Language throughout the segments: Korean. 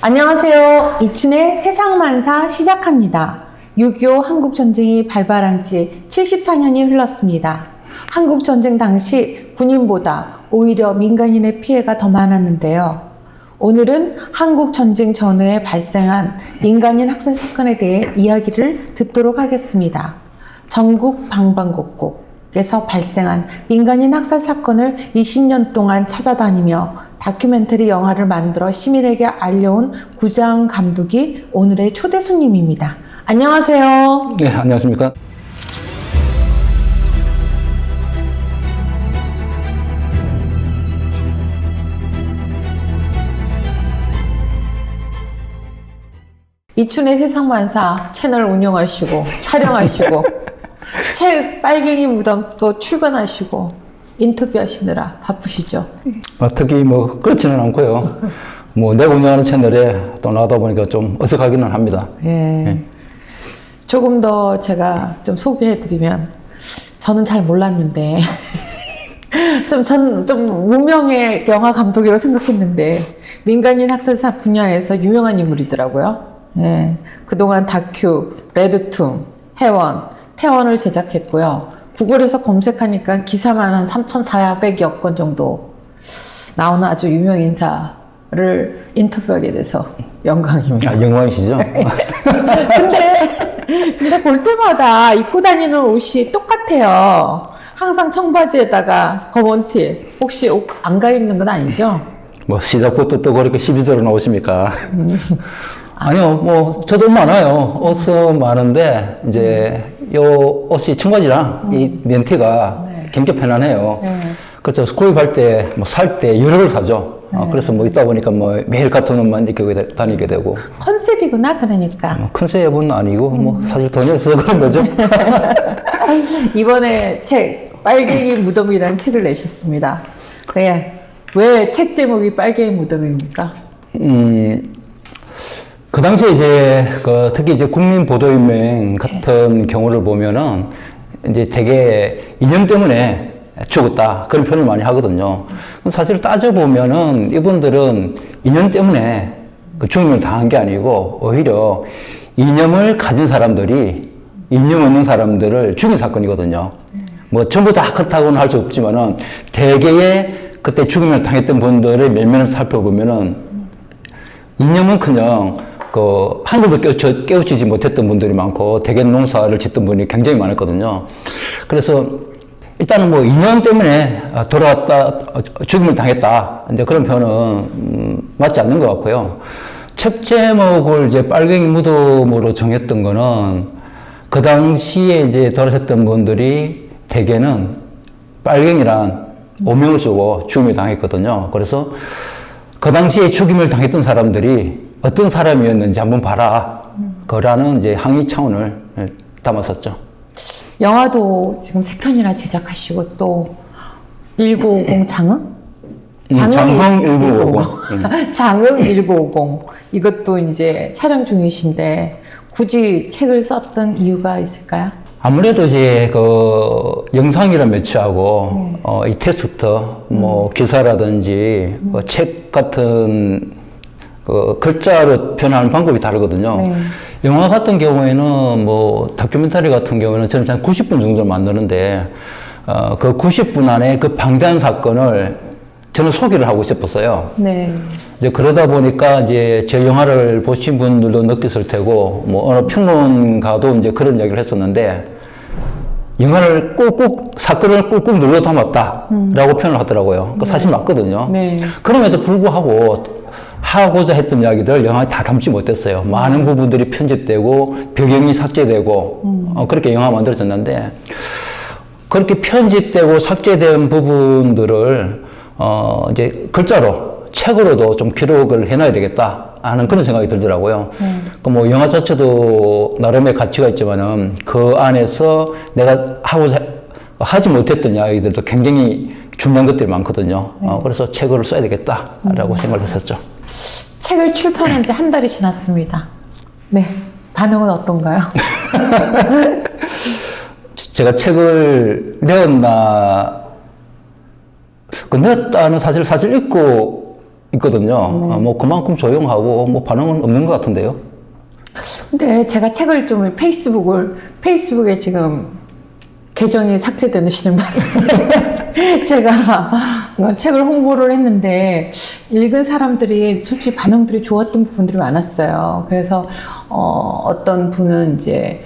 안녕하세요. 이춘의 세상만사 시작합니다. 6.25 한국전쟁이 발발한 지 74년이 흘렀습니다. 한국전쟁 당시 군인보다 오히려 민간인의 피해가 더 많았는데요. 오늘은 한국전쟁 전후에 발생한 민간인 학살 사건에 대해 이야기를 듣도록 하겠습니다. 전국 방방곡곡에서 발생한 민간인 학살 사건을 20년 동안 찾아다니며 다큐멘터리 영화를 만들어 시민에게 알려온 구자은 감독이 오늘의 초대 손님입니다. 안녕하세요. 네, 안녕하십니까. 이춘의 세상만사 채널 운영하시고 촬영하시고 책 빨갱이 무덤도 출간하시고 인터뷰하시느라 바쁘시죠? 특히 그렇지는 않고요. 내가 운영하는 채널에 또 나가다 보니까 좀 어색하기는 합니다. 예. 조금 더 제가 좀 소개해드리면, 저는 잘 몰랐는데, 좀 무명의 영화 감독이라고 생각했는데, 민간인 학살사 분야에서 유명한 인물이더라고요. 예. 그동안 다큐, 레드툼, 태원을 제작했고요. 구글에서 검색하니까 기사만 한 3,400여 건 정도 나오는 아주 유명 인사를 인터뷰하게 돼서 영광입니다. 영광이시죠? 근데 볼 때마다 입고 다니는 옷이 똑같아요. 항상 청바지에다가 검은 티. 혹시 옷 안 가입는 건 아니죠? 시작부터 또 그렇게 12절로 나오십니까? 아니요, 저도 많아요. 옷은 많은데, 이제, 요 옷이 청바지랑 이 면티가 굉장히 편안해요. 그래서 구입할 때, 살 때 여러 걸 사죠. 그래서 있다 보니까 매일 같은 옷만 입고 다니게 되고. 컨셉이구나, 그러니까. 컨셉은 아니고, 사실 돈이 없어서 그런 거죠. 이번에 책, 빨갱이 무덤이라는 책을 내셨습니다. 왜 책 제목이 빨갱이 무덤입니까? 그 당시에 특히 국민보도연맹 같은 경우를 보면은, 되게 이념 때문에 죽었다. 그런 표현을 많이 하거든요. 사실 따져보면은 이분들은 이념 때문에 죽음을 당한 게 아니고, 오히려 이념을 가진 사람들이 이념 없는 사람들을 죽인 사건이거든요. 전부 다 그렇다고는 할 수 없지만은, 대개의 그때 죽음을 당했던 분들의 면면을 살펴보면은, 이념은 그냥, 한 번도 깨우치지 못했던 분들이 많고, 대견 농사를 짓던 분이 굉장히 많았거든요. 그래서, 일단은 이념 때문에 돌아왔다, 죽음을 당했다. 그런 표현은, 맞지 않는 것 같고요. 책 제목을 빨갱이 무덤으로 정했던 거는, 그 당시에 돌아섰던 분들이 대개는 빨갱이란 오명을 쓰고 죽음을 당했거든요. 그래서, 그 당시에 죽임을 당했던 사람들이 어떤 사람이었는지 한번 봐라. 그라는 항의 차원을 담았었죠. 영화도 지금 3편이나 제작하시고 또 1950 장흥? 장흥 1950. 장흥 1950. 이것도 이제 촬영 중이신데 굳이 책을 썼던 이유가 있을까요? 아무래도 영상이란 매체하고 이 텍스트, 기사라든지 책 같은 글자로 표현하는 방법이 다르거든요. 영화 같은 경우에는 다큐멘터리 같은 경우에는 저는 한 90분 정도 만드는데 그 90분 안에 그 방대한 사건을 저는 소개를 하고 싶었어요. 이제 그러다 보니까 제 영화를 보신 분들도 느꼈을 테고 어느 평론가도 그런 이야기를 했었는데 영화를 사건을 꾹꾹 눌러 담았다라고 표현을 하더라고요. 사실 맞거든요. 그럼에도 불구하고 하고자 했던 이야기들 영화에 다 담지 못했어요. 많은 부분들이 편집되고 배경이 삭제되고 그렇게 영화가 만들어졌는데 그렇게 편집되고 삭제된 부분들을 글자로 책으로도 좀 기록을 해놔야 되겠다 하는 그런 생각이 들더라고요. 영화 자체도 나름의 가치가 있지만은 그 안에서 내가 하지 못했던 이야기들도 굉장히 중요한 것들이 많거든요. 그래서 책을 써야 되겠다라고 생각을 했었죠. 책을 출판한 지 한 달이 지났습니다. 반응은 어떤가요? 제가 책을 내었나, 내었다는 사실 읽고 있거든요. 뭐 그만큼 조용하고 뭐 반응은 없는 것 같은데요. 근데 제가 책을 좀 페이스북에 지금 계정이 삭제되시는 바람에 제가 책을 홍보를 했는데 읽은 사람들이 솔직히 반응들이 좋았던 부분들이 많았어요. 그래서 어떤 분은 이제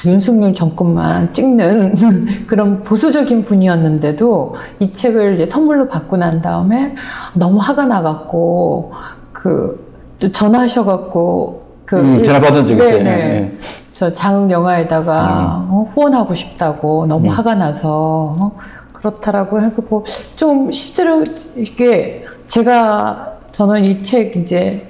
윤석열 정권만 찍는 그런 보수적인 분이었는데도 이 책을 이제 선물로 받고 난 다음에 너무 화가 나갖고 전화하셔갖고 전화 받은 적 있어요. 네네. 네. 저 장흥 영화에다가 후원하고 싶다고 너무 화가 나서 그렇다라고 하고 좀 실제로 이게 저는 이 책 이제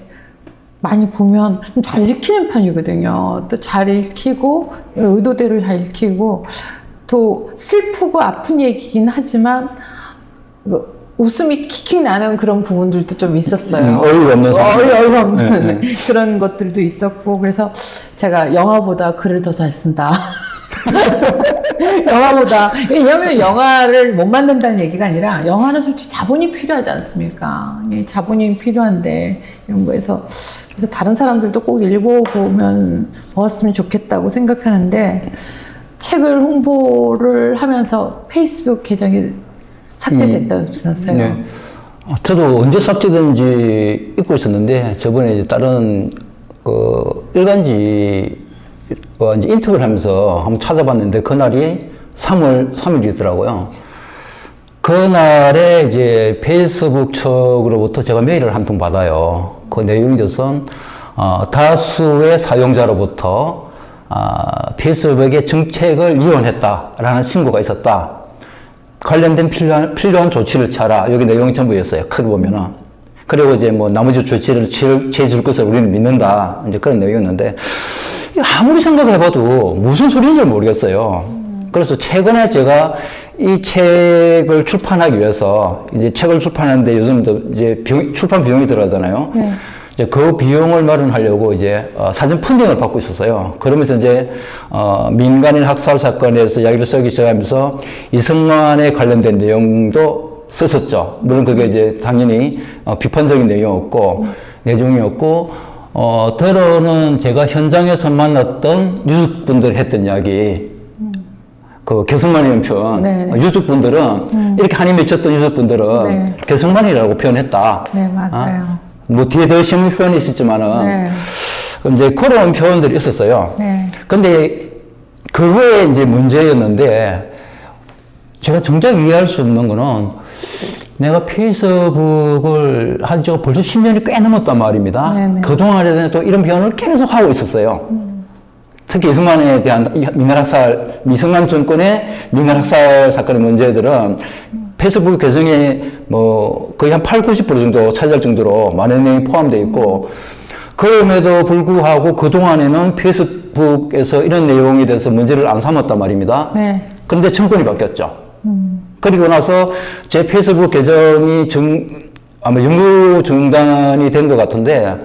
많이 보면 좀 잘 읽히는 편이거든요. 또 잘 읽히고 의도대로 잘 읽히고 또 슬프고 아픈 얘기긴 하지만 웃음이 킥킥 나는 그런 부분들도 좀 있었어요. 어이가 없는 어이가 없는 그런 것들도 있었고 그래서 제가 영화보다 글을 더 잘 쓴다. 영화보다 왜냐하면 영화를 못 만든다는 얘기가 아니라 영화는 솔직히 자본이 필요하지 않습니까? 자본이 필요한데 이런 거에서 그래서 다른 사람들도 꼭 읽어보면 보았으면 좋겠다고 생각하는데 책을 홍보를 하면서 페이스북 계정이 삭제됐다고 썼어요. 네. 저도 언제 삭제된지 잊고 있었는데 저번에 이제 다른 일간지 이제 인터뷰를 하면서 한번 찾아봤는데 그날이 3월 3일이더라고요. 그날에 이제 페이스북 측으로부터 제가 메일을 한 통 받아요. 그 내용에선 다수의 사용자로부터 페이스북의 정책을 이용했다라는 신고가 있었다. 관련된 필요한 조치를 취하라. 여기 내용이 전부였어요. 크게 보면은. 그리고 이제 뭐 나머지 조치를 취해줄 것을 우리는 믿는다. 이제 그런 내용이었는데 아무리 생각해봐도 무슨 소리인지 모르겠어요. 그래서 최근에 제가 이 책을 출판하기 위해서 이제 책을 출판하는데 요즘도 이제 출판 비용이 들어가잖아요. 네. 이제 그 비용을 마련하려고 이제 사전 펀딩을 받고 있었어요. 그러면서 이제 민간인 학살 사건에서 이야기를 쓰기 시작하면서 이승만에 관련된 내용도 썼었죠. 물론 그게 이제 당연히 비판적인 내용이었고 내용이었고 더러는 제가 현장에서 만났던 유족분들 했던 이야기. 그 개성만의 연편 네. 유족분들은 이렇게 한이 맺혔던 유족분들은 네. 개성만이라고 표현했다. 네, 맞아요. 뭐 뒤에 더 심한 표현이 있었지만은 네. 이제 그런 표현들이 있었어요. 네. 근데 그거에 이제 문제였는데 제가 정작 이해할 수 없는 거는 내가 페이스북을 한 지가 벌써 10년이 꽤 넘었단 말입니다. 네네. 그동안에는 또 이런 표현을 계속 하고 있었어요. 특히 이승만에 대한 이승만 정권의 민간학살 사건의 문제들은 페이스북 계정에 뭐 거의 한 80, 90% 정도 차지할 정도로 많은 내용이 포함되어 있고 그럼에도 불구하고 그동안에는 페이스북에서 이런 내용에 대해서 문제를 안 삼았단 말입니다. 네. 그런데 정권이 바뀌었죠. 그리고 나서 제 페이스북 계정이 아마 영구 중단이 된 것 같은데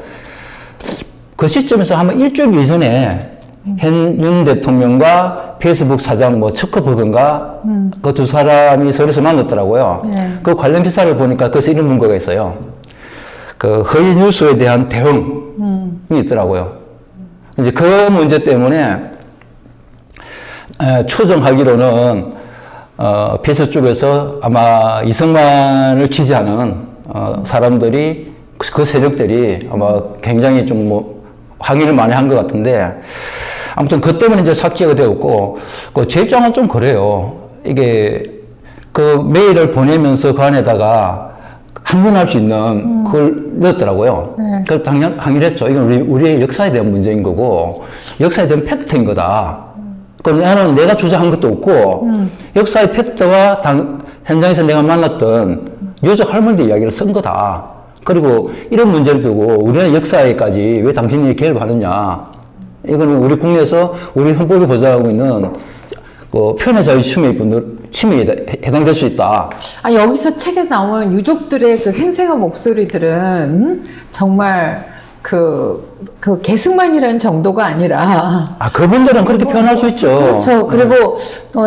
그 시점에서 아마 일주일 이전에 윤 대통령과 페이스북 사장 츠커버그인가 그 두 사람이 서울에서 만났더라고요. 네. 그 관련 기사를 보니까 거기서 이런 문구가 있어요. 그 허위 뉴스에 대한 대응이 있더라고요. 이제 그 문제 때문에 추정하기로는 페이스북 쪽에서 아마 이승만을 지지하는 사람들이 그 세력들이 아마 굉장히 좀 뭐 항의를 많이 한 것 같은데 아무튼 그 때문에 이제 삭제가 되었고 제 입장은 좀 그래요. 이게 그 메일을 보내면서 그 안에다가 항문할 수 있는 그걸 넣었더라고요. 네. 그래서 당연 항의를 했죠. 이건 우리의 역사에 대한 문제인 거고 역사에 대한 팩트인 거다. 그럼 나는 내가 주장한 것도 없고 역사의 팩트와 현장에서 내가 만났던 유적 할머니들 이야기를 쓴 거다. 그리고 이런 문제를 두고 우리나라 역사에까지 왜 당신이 개입을 하느냐. 이거는 우리 국내에서 우리 헌법이 보장하고 있는 그 표현의 자유 침해에 해당될 수 있다. 여기서 책에서 나오는 유족들의 그 생생한 목소리들은 정말 그 계승만이라는 정도가 아니라. 그분들은 그렇게 표현할 수 있죠. 그렇죠. 그리고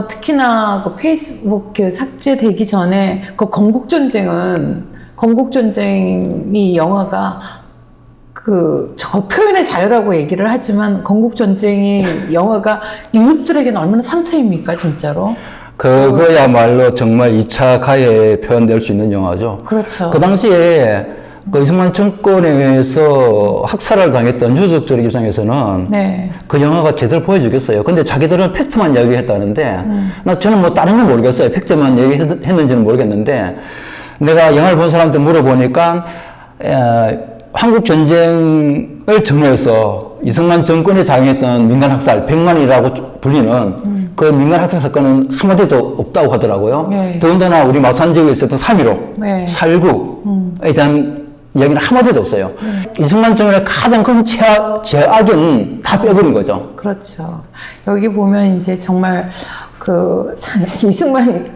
특히나 그 페이스북 삭제되기 전에 그 건국전쟁은 건국전쟁이 영화가 저 표현의 자유라고 얘기를 하지만 건국전쟁이 영화가 유족들에게는 얼마나 상처입니까, 진짜로? 그거야말로 정말 2차 가해에 표현될 수 있는 영화죠. 그렇죠. 그 당시에 그 이승만 정권에 의해서 학살을 당했던 유족들 입장에서는 네. 그 영화가 제대로 보여주겠어요. 근데 자기들은 팩트만 이야기했다는데, 저는 뭐 다른 건 모르겠어요. 팩트만 얘기했는지는 모르겠는데, 내가 영화를 본 사람한테 물어보니까, 한국 전쟁을 전후해서 이승만 정권이 장했던 민간 학살, 100만이라고 불리는 그 민간 학살 사건은 한마디도 없다고 하더라고요. 네. 더군다나 우리 마산 지역에 있었던 3.15, 네. 4.19에 대한 이야기는 한마디도 없어요. 이승만 정권의 가장 큰 제악은 다 빼버린 거죠. 그렇죠. 여기 보면 이제 정말 이승만이,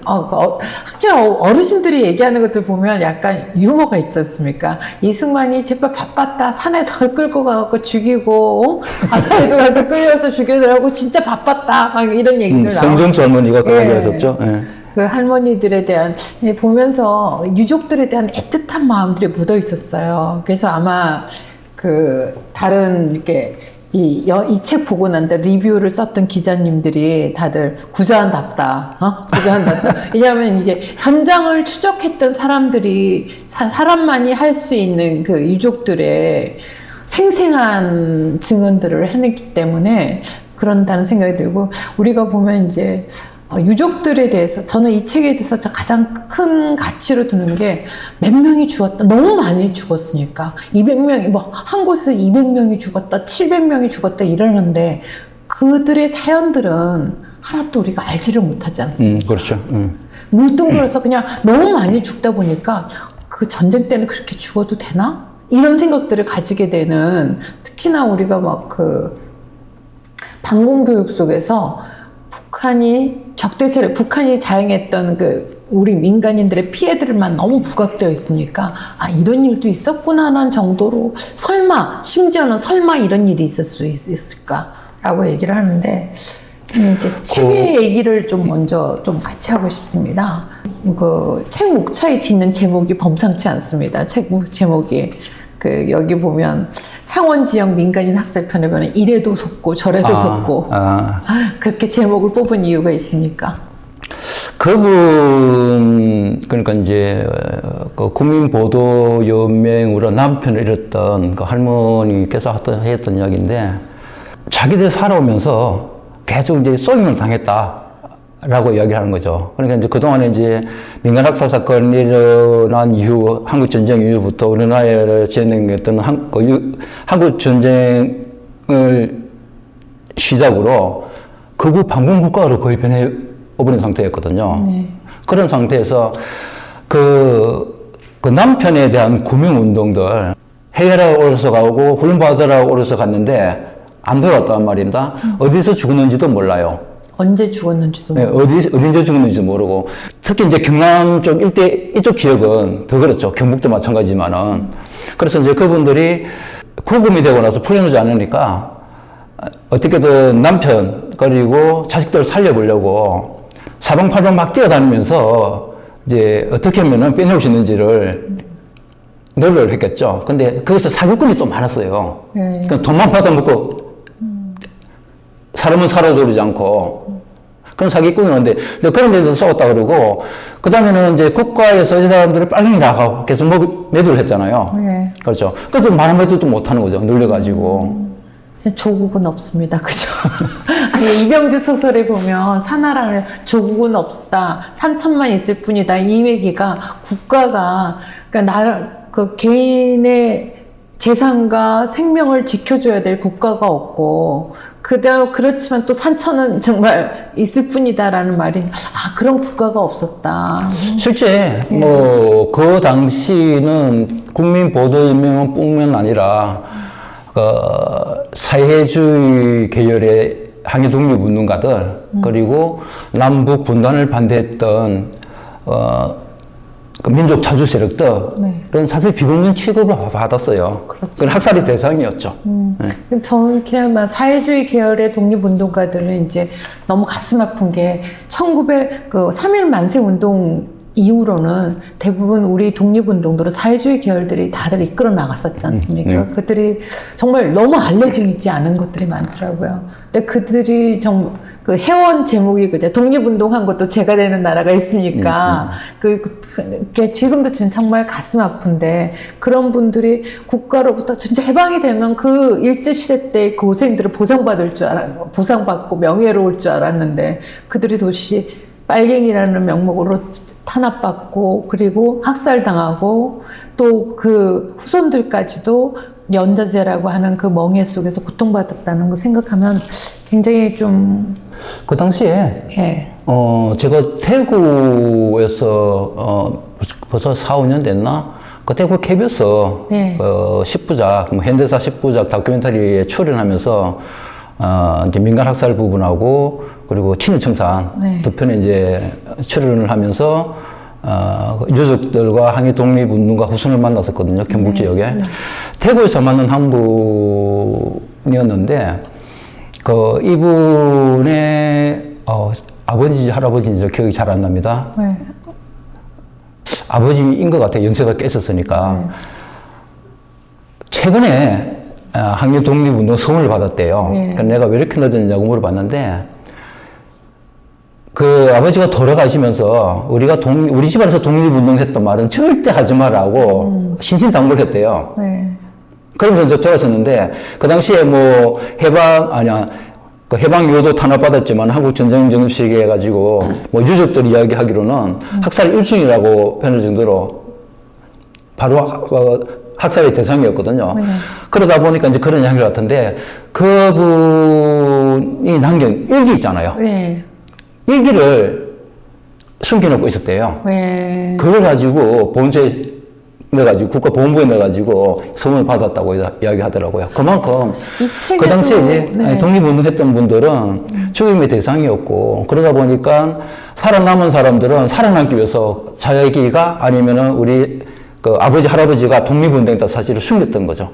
그냥 어르신들이 얘기하는 것들 보면 약간 유머가 있지 않습니까? 이승만이 제발 바빴다. 산에서 끌고 가서 죽이고, 바다에도 가서 끌려서 죽이더라고. 진짜 바빴다. 막 이런 얘기들 나오고. 성정수 할머니가 그 얘기를 했었죠. 예. 그 할머니들에 대한, 보면서 유족들에 대한 애틋한 마음들이 묻어 있었어요. 그래서 아마 다른 이렇게 이 책 보고 난 다음 리뷰를 썼던 기자님들이 다들 구자한답다. 구자한답다. 왜냐하면 이제 현장을 추적했던 사람들이, 사람만이 할 수 있는 그 유족들의 생생한 증언들을 해냈기 때문에 그런다는 생각이 들고, 우리가 보면 이제 유족들에 대해서, 저는 이 책에 대해서 가장 큰 가치로 두는 게 몇 명이 죽었다. 너무 많이 죽었으니까. 200명이, 한 곳에서 200명이 죽었다, 700명이 죽었다 이러는데 그들의 사연들은 하나도 우리가 알지를 못하지 않습니까? 그렇죠. 물뚱그려서 그냥 너무 많이 죽다 보니까 그 전쟁 때는 그렇게 죽어도 되나? 이런 생각들을 가지게 되는, 특히나 우리가 반공교육 속에서 북한이 자행했던 우리 민간인들의 피해들만 너무 부각되어 있으니까, 이런 일도 있었구나라는 정도로 심지어는 설마 이런 일이 있을 수 있을까라고 얘기를 하는데, 이제 책의 얘기를 좀 먼저 좀 같이 하고 싶습니다. 책 목차에 짓는 제목이 범상치 않습니다. 책 제목이. 여기 보면 창원 지역 민간인 학살편에 보면 이래도 속고 저래도 속고 그렇게 제목을 뽑은 이유가 있습니까? 그러니까 이제 국민보도연맹으로 남편을 잃었던 그 할머니께서 했던 이야기인데, 자기들 살아오면서 계속 이제 쏘임을 당했다라고 이야기를 하는 거죠. 그러니까 이제 그동안에 이제 민간학살 사건이 일어난 이후, 한국전쟁 이후부터 우리나라에 진행했던 한국전쟁을 시작으로 극우 반공국가로 거의 변해버린 상태였거든요. 네. 그런 상태에서 그 남편에 대한 구명운동들, 해외로 오러서 가고 훈련받으러 오러서 갔는데 안 돌아왔단 말입니다. 어디서 죽었는지도 몰라요. 언제 죽었는지도 모르고. 네, 어디서 죽었는지도 모르고. 특히 이제 경남 쪽 이쪽 지역은 더 그렇죠. 경북도 마찬가지지만은. 그래서 이제 그분들이 구금이 되고 나서 풀려나지 않으니까 어떻게든 남편, 그리고 자식들을 살려보려고 사방팔방 막 뛰어다니면서 이제 어떻게 하면은 빼내올 수 있는지를 노력을 했겠죠. 근데 거기서 사기꾼이 또 많았어요. 네. 그러니까 돈만 받아먹고 사람은 살아돌이지 않고 그런 사기꾼이었는데, 그런 데서 싸웠다 그러고, 그 다음에는 이제 국가에서 이 사람들을 빨리 나가고 계속 매도를 했잖아요. 네. 그렇죠. 그래서 많은 매도도 못하는 거죠. 눌려가지고. 조국은 없습니다. 그죠? 아니, 이병주 소설에 보면 사나라는 조국은 없다. 산천만 있을 뿐이다. 이 얘기가 국가가, 개인의 재산과 생명을 지켜줘야 될 국가가 없고, 그렇지만 또 산천은 정말 있을 뿐이다라는 말이, 그런 국가가 없었다. 실제, 그 당시는 국민보도연맹뿐만 아니라, 사회주의 계열의 항일 독립운동가들, 그리고 남북 분단을 반대했던, 그 민족 자주 세력들은 네. 사실 비공군 취급을 받았어요. 그렇죠. 학살의 대상이었죠. 네. 저는 그냥 사회주의 계열의 독립운동가들은 이제 너무 가슴 아픈 게 3.1 만세 운동 이후로는 대부분 우리 독립운동들은 사회주의 계열들이 다들 이끌어 나갔었지 않습니까? 그들이 정말 너무 알려져 있지 않은 것들이 많더라고요. 근데 그들이 그 회원 제목이 그제 독립운동한 것도 제가 되는 나라가 있습니까? 그게 지금도 정말 가슴 아픈데 그런 분들이 국가로부터 진짜 해방이 되면 그 일제시대 때 그 고생들을 보상받고 명예로울 줄 알았는데 그들이 도시 빨갱이라는 명목으로 탄압받고 그리고 학살당하고 또 그 후손들까지도 연자제라고 하는 그 멍해 속에서 고통받았다는 거 생각하면 굉장히 좀 그 당시에 예. 제가 대구에서 벌써 4, 5년 됐나? 그 대구 KBS 네. 10부작, 현대사 10부작 다큐멘터리에 출연하면서 이제 민간 학살 부분하고 그리고 친일청산 네. 두 편에 이제 출연을 하면서 유족들과 항일 독립운동가 후손을 만났었거든요. 경북 지역에. 네. 대구에서 만난 한 분이었는데 이분의 아버지, 할아버지인지 기억이 잘 안 납니다. 네. 아버지인 것 같아요. 연세가 꽤 있었으니까. 최근에 항일 독립운동 성원을 받았대요. 그러니까 내가 왜 이렇게 늦었냐고 물어봤는데 그 아버지가 돌아가시면서 우리 집안에서 독립운동 했던 말은 절대 하지 말라고 신신당부를 했대요. 그러면서 이제 돌아섰는데 그 당시에 뭐 해방 이후도 탄압받았지만 한국 전쟁 정립시기에 해가지고 뭐 유족들 이야기하기로는 학살 1순위라고 표현할 정도로 바로 학살의 대상이었거든요. 그러다 보니까 이제 그런 이야기를 같은데 그분이 남긴 일기 있잖아요. 일기를 숨겨놓고 있었대요. 그걸 가지고 본소에 넣어가지고 국가보훈부에 넣어가지고 선물을 받았다고 이야기하더라고요. 그만큼 그 당시에 이제 독립운동했던 분들은 죽임의 대상이었고 그러다 보니까 살아남은 사람들은 살아남기 위해서 자기가 아니면은 우리 그 아버지 할아버지가 독립운동에다 사실을 숨겼던 거죠.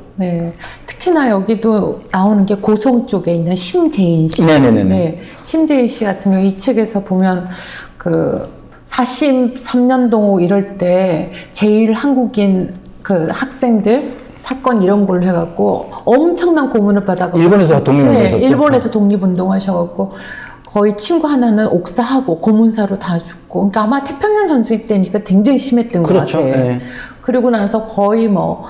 특히나 여기도 나오는 게 고성 쪽에 있는 심재인 씨. 심재인 씨 같은 경우 이 책에서 보면 그 43년도 이럴 때 제일 한국인 그 학생들 사건 이런 걸로 해갖고 엄청난 고문을 받아가지고 일본에서 독립운동하셨죠? 일본에서 독립운동하셔갖고 거의 친구 하나는 옥사하고 고문사로 다 죽고 그러니까 아마 태평양 전쟁 때니까 굉장히 심했던 것 같아요. 그리고 나서 거의 뭐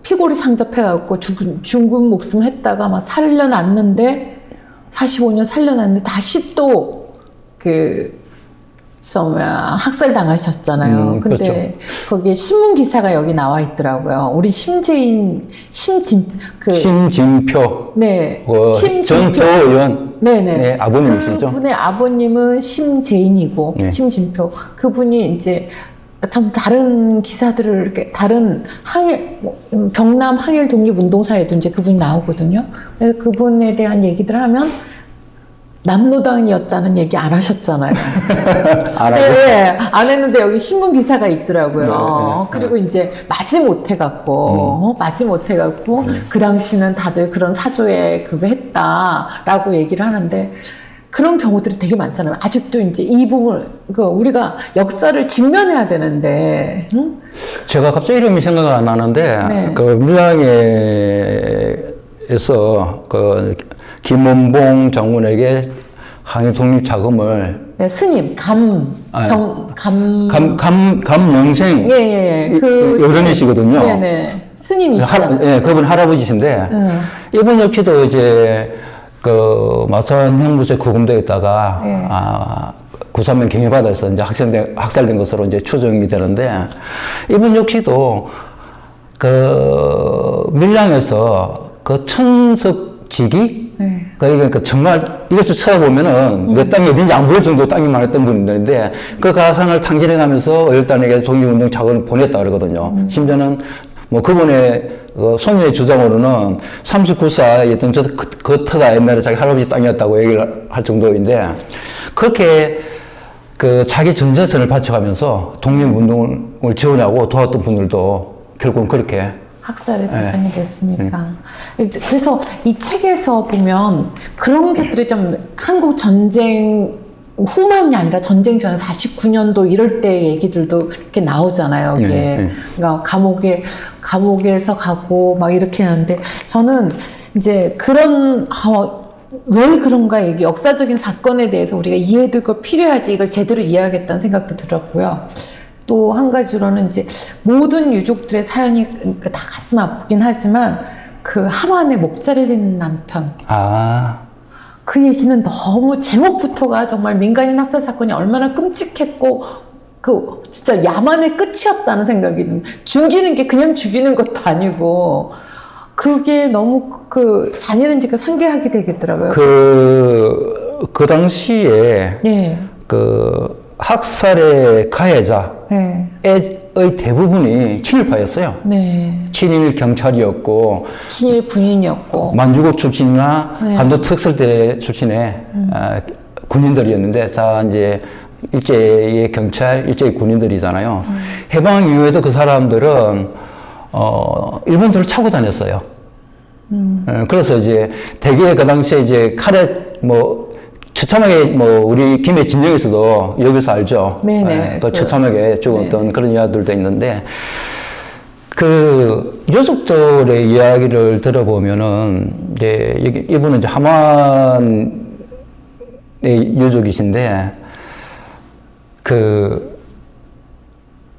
피골이 상접해갖고 중국 목숨 했다가 막 살려놨는데 45년 살려놨는데 다시 또 학살 당하셨잖아요. 근데 그렇죠. 거기에 신문 기사가 여기 나와 있더라고요. 우리 심진표. 전도 의원. 아버님이시죠? 그분의 아버님은 심재인이고, 심진표. 그분이 이제 좀 다른 기사들을 이렇게 다른 경남 항일 독립운동사에도 이제 그분이 나오거든요. 그래서 그분에 대한 얘기들 하면 남로당이었다는 얘기 안 하셨잖아요. 안 했는데 여기 신문 기사가 있더라고요. 그리고 이제 마지못해갖고 그 당시는 다들 그런 사조에 그거 했다라고 얘기를 하는데 그런 경우들이 되게 많잖아요. 아직도 이제 이 부분, 우리가 역사를 직면해야 되는데. 제가 갑자기 이름이 생각이 안 나는데, 밀양에서 김원봉 장군에게 항일 독립 자금을 스님 감영생 어른이시거든요. 스님이시죠. 그분 할아버지신데 이분 역시도 이제 마산 형무소에 구금되었다가 9.3년 경위받아서 이제 학살된 것으로 이제 추정이 되는데 이분 역시도 밀양에서 천석지기 그러니까 정말 이것을 찾아보면은 내 땅이 어딘지 안 보일 정도 땅이 많았던 분들인데 그 가상을 탕진해 가면서 어혈단에게 독립운동 자금을 보냈다 그러거든요. 심지어는 뭐 그분의 손녀의 주장으로는 39사였던 그 터가 옛날에 자기 할아버지 땅이었다고 얘기를 할 정도인데 그렇게 자기 전 재산을 바쳐가면서 독립운동을 지원하고 도왔던 분들도 결국은 그렇게 학살의 대상이 됐으니까. 그래서 이 책에서 보면 그런 것들이 좀 한국 전쟁 후만이 아니라 전쟁 전 49년도 이럴 때 얘기들도 이렇게 나오잖아요. 이게 그러니까 감옥에서 가고 막 이렇게 하는데 저는 이제 그런 왜 그런가 이게 역사적인 사건에 대해서 우리가 이해될 거 필요하지 이걸 제대로 이해하겠다는 생각도 들었고요. 또 한 가지로는 이제 모든 유족들의 사연이 다 가슴 아프긴 하지만 그 하만의 목 잘리는 남편. 그 얘기는 너무 제목부터가 정말 민간인 학살 사건이 얼마나 끔찍했고 그 진짜 야만의 끝이었다는 생각이 죽이는 게 그냥 죽이는 것도 아니고 그게 너무 그 잔인한지가 상기하게 되겠더라고요. 그 당시에 네. 그 학살의 가해자의 네. 대부분이 친일파였어요. 네. 친일 경찰이었고 친일 군인이었고 만주국 출신이나 네. 간도 특설대 출신의 군인들이었는데 다 이제 일제의 경찰, 일제의 군인들이잖아요. 해방 이후에도 그 사람들은 일본들을 차고 다녔어요. 그래서 이제 대개 그 당시에 이제 칼에 처참하게 우리 김해 진영에서도 여기서 알죠. 네네. 그 처참하게 죽었던 네. 그런 이야기들도 있는데 그 유족들의 이야기를 들어보면은 이제 이분은 이제 하만의 유족이신데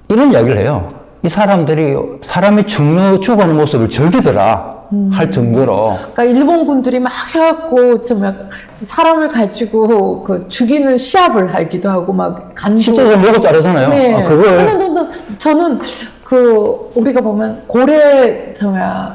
이런 이야기를 해요. 이 사람들이 사람이 죽어가는 모습을 즐기더라. 할 정도로. 그러니까 일본군들이 막 해갖고 사람을 가지고 그 죽이는 시합을 하기도 하고 막 간도 실제로 묘고 자르잖아요. 네. 그걸 저는 우리가 보면 고래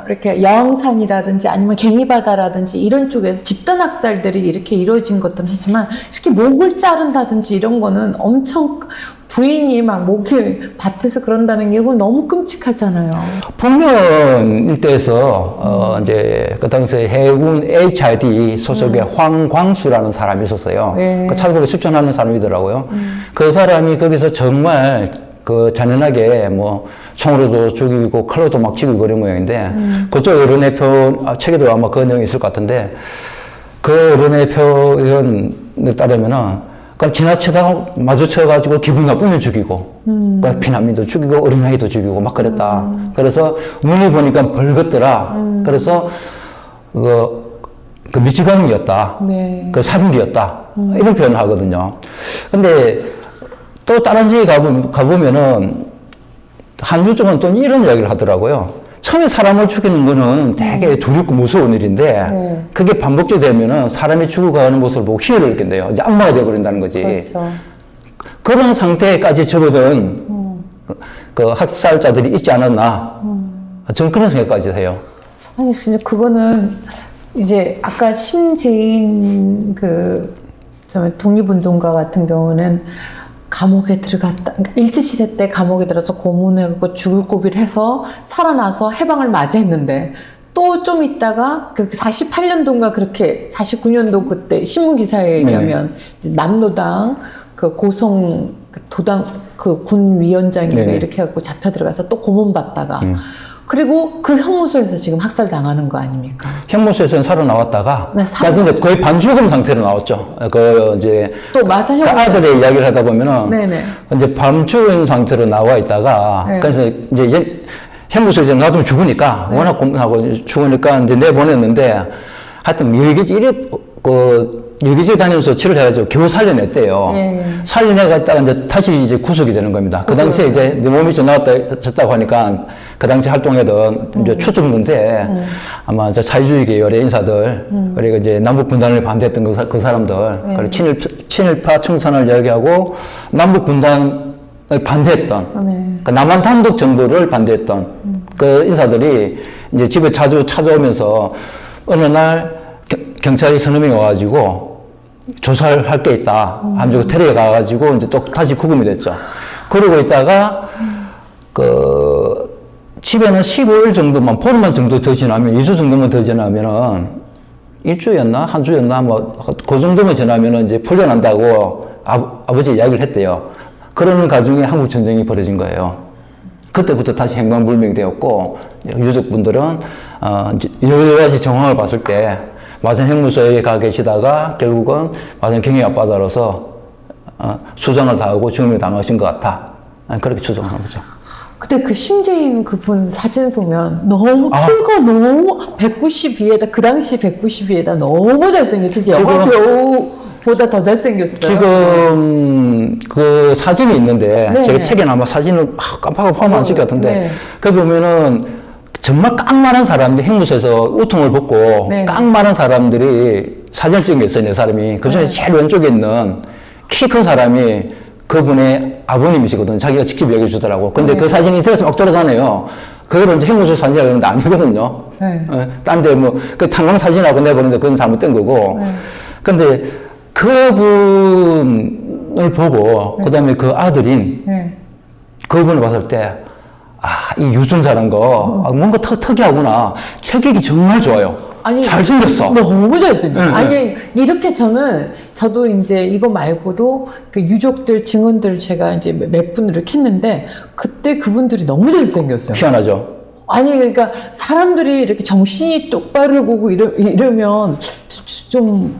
이렇게 여왕산이라든지 아니면 갱이바다라든지 이런 쪽에서 집단 학살들이 이렇게 이루어진 것들은 하지만 이렇게 목을 자른다든지 이런 거는 엄청 부인이 막 목이 밭에서 그런다는 게 이건 너무 끔찍하잖아요. 북면 일대에서 이제 그 당시에 해군 HRD 소속의 황광수라는 사람이 있었어요. 네. 그 찰국에 수천하는 사람이더라고요. 그 사람이 거기서 정말 그 잔인하게 총으로도 죽이고 칼로도 막 죽이고 그런 모양인데 그쪽 어른의 책에도 아마 그 내용이 있을 것 같은데 그 어른의 표현에 따르면은 그러니까 지나치다가 마주쳐가지고 기분 나쁘면 죽이고, 그러니까 피난민도 죽이고 어린아이도 죽이고 막 그랬다. 그래서 눈을 보니까 벌겋더라. 그래서 그 미치광이었다. 네. 그 살인귀였다. 이런 표현을 하거든요. 근데 또 다른 지에 가보면은 한유 쪽은 또 이런 이야기를 하더라고요. 처음에 사람을 죽이는 거는 되게 두렵고 무서운 일인데 그게 반복적이 되면은 사람이 죽어가는 모습을 보고 희열을 느낀대요. 이제 악마가 되어버린다는 거지. 그렇죠. 그런 상태까지 접어든 그 학살자들이 있지 않았나. 저는 그런 생각까지 해요. 아니, 근데 그거는 이제 아까 심재인 독립운동가 같은 경우는 감옥에 들어갔다. 그러니까 일제시대 때 감옥에 들어서 고문해갖고 죽을 고비를 해서 살아나서 해방을 맞이했는데 또 좀 있다가 48년도인가 그렇게 49년도 그때 신문기사에 의하면 남로당 고성 도당 군 위원장인가 이렇게 해갖고 잡혀 들어가서 또 고문받다가 그리고 그 형무소에서 지금 학살 당하는 거 아닙니까? 형무소에서는 살아나왔다가, 근데 거의 반죽음 상태로 나왔죠. 또 맞아, 그 아들의 이야기를 하다 보면은, 네네. 이제 반죽음 상태로 나와 있다가, 그래서 이제 형무소에서 놔두면 죽으니까, 워낙 고문하고 죽으니까 이제 내보냈는데, 하여튼 여기저기 다니면서 치료를 해가지고 겨우 살려냈대요. 살려내갔다가 이제 다시 이제 구속이 되는 겁니다. 그 당시에 이제 내 몸이 졌다고 하니까 그 당시 활동하던 이제 추적는데 아마 사회주의 계열의 인사들 그리고 이제 남북 분단을 반대했던 그 사람들 그리고 친일파 청산을 이야기하고 남북 분단을 반대했던 그 남한 단독 정부를 반대했던 그 인사들이 이제 집에 자주 찾아오면서 어느 날 경찰이 서너 명이 와가지고 조사를 할 게 있다. 하면서 데려가가지고 이제 또 다시 구금이 됐죠. 그러고 있다가 집에는 15일 정도만, 보름만 정도 더 지나면, 2주 정도만 더 지나면은, 일주였나? 한 주였나? 그 정도만 지나면은 이제 풀려난다고 아버지 이야기를 했대요. 그러는 과정에 한국전쟁이 벌어진 거예요. 그때부터 다시 행방불명이 되었고, 유족분들은, 여러 가지 정황을 봤을 때, 마산 형무소에 가 계시다가 결국은 마산 경위 앞바다로서 수장을 당하고 죽음을 당하신 것 같다. 그렇게 추정하는 거죠. 근데 그 심재임 그분 사진 보면 너무 키가 너무 192에다 그 당시 192에다 너무 잘생겼어요. 진짜 영화 배우보다 더 잘생겼어요. 지금 그 사진이 있는데 네. 제가 책에 아마 사진을 깜빡하고 포함 안 시켰던데 네. 그 보면은 정말 깡마른 사람들이 행무소에서 우통을 벗고 네. 깡마른 사람들이 사진을 찍은 게 있어요. 내 사람이 그중에 제일 왼쪽에 있는 키 큰 사람이 그분의 아버님이시거든. 자기가 직접 얘기해 주더라고. 근데 그 사진이 인터넷에 막 돌아다녀요. 그걸 이제 행무소 사진이라고 그러는데 아니거든요. 네. 딴 데 뭐, 그 탄광 사진하고 내보는데 그건 잘못된 거고. 근데 그분을 보고, 그 다음에 그 아들인 그분을 봤을 때, 이 유순자란 거, 뭔가 특이하구나. 체격이 정말 좋아요. 아니, 잘생겼어. 너무 잘생겼어. 응, 아니, 이렇게 저도 이제 이거 말고도 그 유족들, 증언들 제가 이제 몇 분을 이렇게 했는데, 그때 그분들이 너무 잘생겼어요. 희한하죠. 아니, 그러니까 사람들이 이렇게 정신이 똑바로 보고 이러면 좀,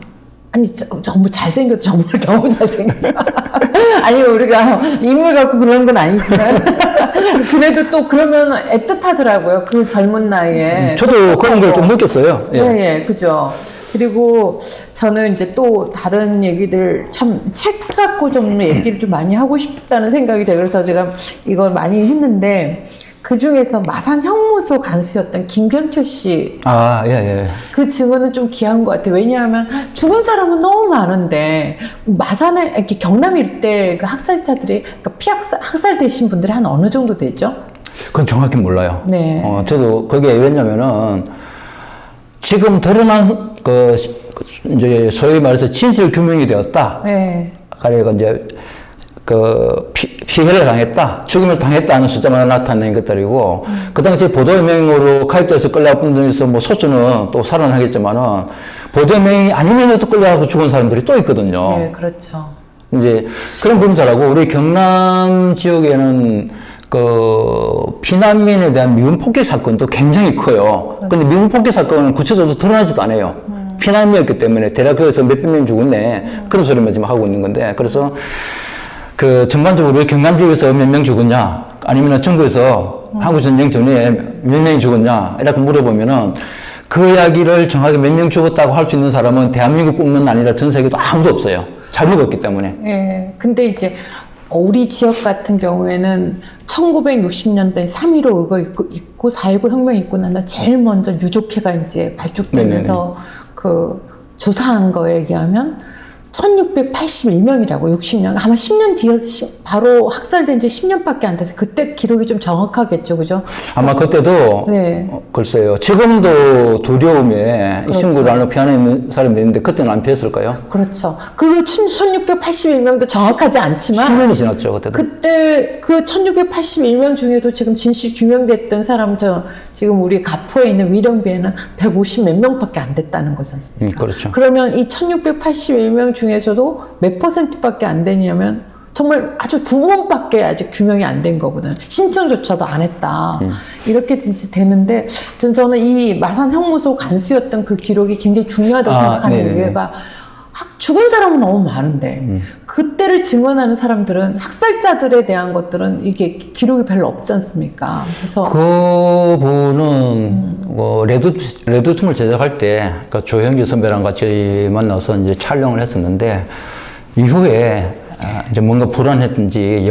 아니, 정말 잘생겼어. 정말 너무 잘생겼어. 아니, 우리가 인물 갖고 그러는 건 아니지만. 그래도 또 그러면 애틋하더라고요. 그 젊은 나이에. 저도 그런 걸 좀 느꼈어요. 예. 예, 그죠. 그리고 저는 이제 또 다른 얘기들 참 책 갖고 좀 얘기를 좀 많이 하고 싶다는 생각이 들어요. 그래서 제가 이걸 많이 했는데 그 중에서 마산 형무소 간수였던 김경철 씨. 예. 그 증언은 좀 귀한 것 같아요. 왜냐하면 죽은 사람은 너무 많은데 마산에 이렇게 경남 일대 그 학살자들이 그러니까 학살되신 분들이 한 어느 정도 되죠? 그건 정확히 몰라요. 네. 저도 그게 왜냐면은 지금 드러난 이제 소위 말해서 진실 규명이 되었다. 네. 그러니까 이제 피해를 당했다, 죽음을 당했다 하는 숫자만 나타낸 것들이고, 그 당시에 보도명령으로 가입돼서 끌려간 분들에서 뭐 소수는 또 살아나겠지만은, 보도명령이 아니면서도 끌려가고 죽은 사람들이 또 있거든요. 네, 그렇죠. 이제 그런 분들하고 우리 경남 지역에는 피난민에 대한 미군 폭격 사건도 굉장히 커요. 근데 미군 폭격 사건은 구체적으로 드러나지도 않아요. 피난민이었기 때문에 대략 몇백 명 죽었네. 그런 소리만 지금 하고 있는 건데, 그래서 전반적으로 우리 경남 지역에서 몇 명 죽었냐, 아니면 전국에서 한국전쟁 전에 몇 명이 죽었냐, 이렇게 물어보면은 그 이야기를 정확히 몇 명 죽었다고 할 수 있는 사람은 대한민국뿐만 아니라 전 세계도 아무도 없어요. 잘 죽었기 때문에. 예. 근데 이제 우리 지역 같은 경우에는 1960년대 3.15 의거 있고 4.19 혁명 있고 나서 제일 먼저 유족회가 이제 발족되면서 그 조사한 거에 의하면 1681명이라고 60년 아마 10년 뒤에 바로 학살된 지 10년밖에 안 돼서 그때 기록이 좀 정확하겠죠, 그죠? 아마 그때도 네. 글쎄요. 지금도 두려움에 이 친구를 알고 피안에 있는 사람이 있는데 그때는 안 피했을까요? 그렇죠. 그 1681명도 정확하지 않지만 10년이 지났죠, 그때도. 그때 그 1681명 중에도 지금 진실 규명됐던 사람 지금 우리 가포에 있는 위령비에는 150 몇 명밖에 안 됐다는 거지 않습니까? 그렇죠. 그러면 이 1681명 중에서도 몇 %밖에 안 되냐면 정말 아주 부분밖에 아직 규명이 안 된 거거든. 신청조차도 안 했다. 이렇게 되는데 저는 이 마산 형무소 간수였던 그 기록이 굉장히 중요하다고 생각하는 이유가 죽은 사람은 너무 많은데 그때를 증언하는 사람들은 학살자들에 대한 것들은 이게 기록이 별로 없지 않습니까? 그래서 그분은 레드툼을 제작할 때 조형기 선배랑 같이 만나서 이제 촬영을 했었는데 이후에 이제 뭔가 불안했든지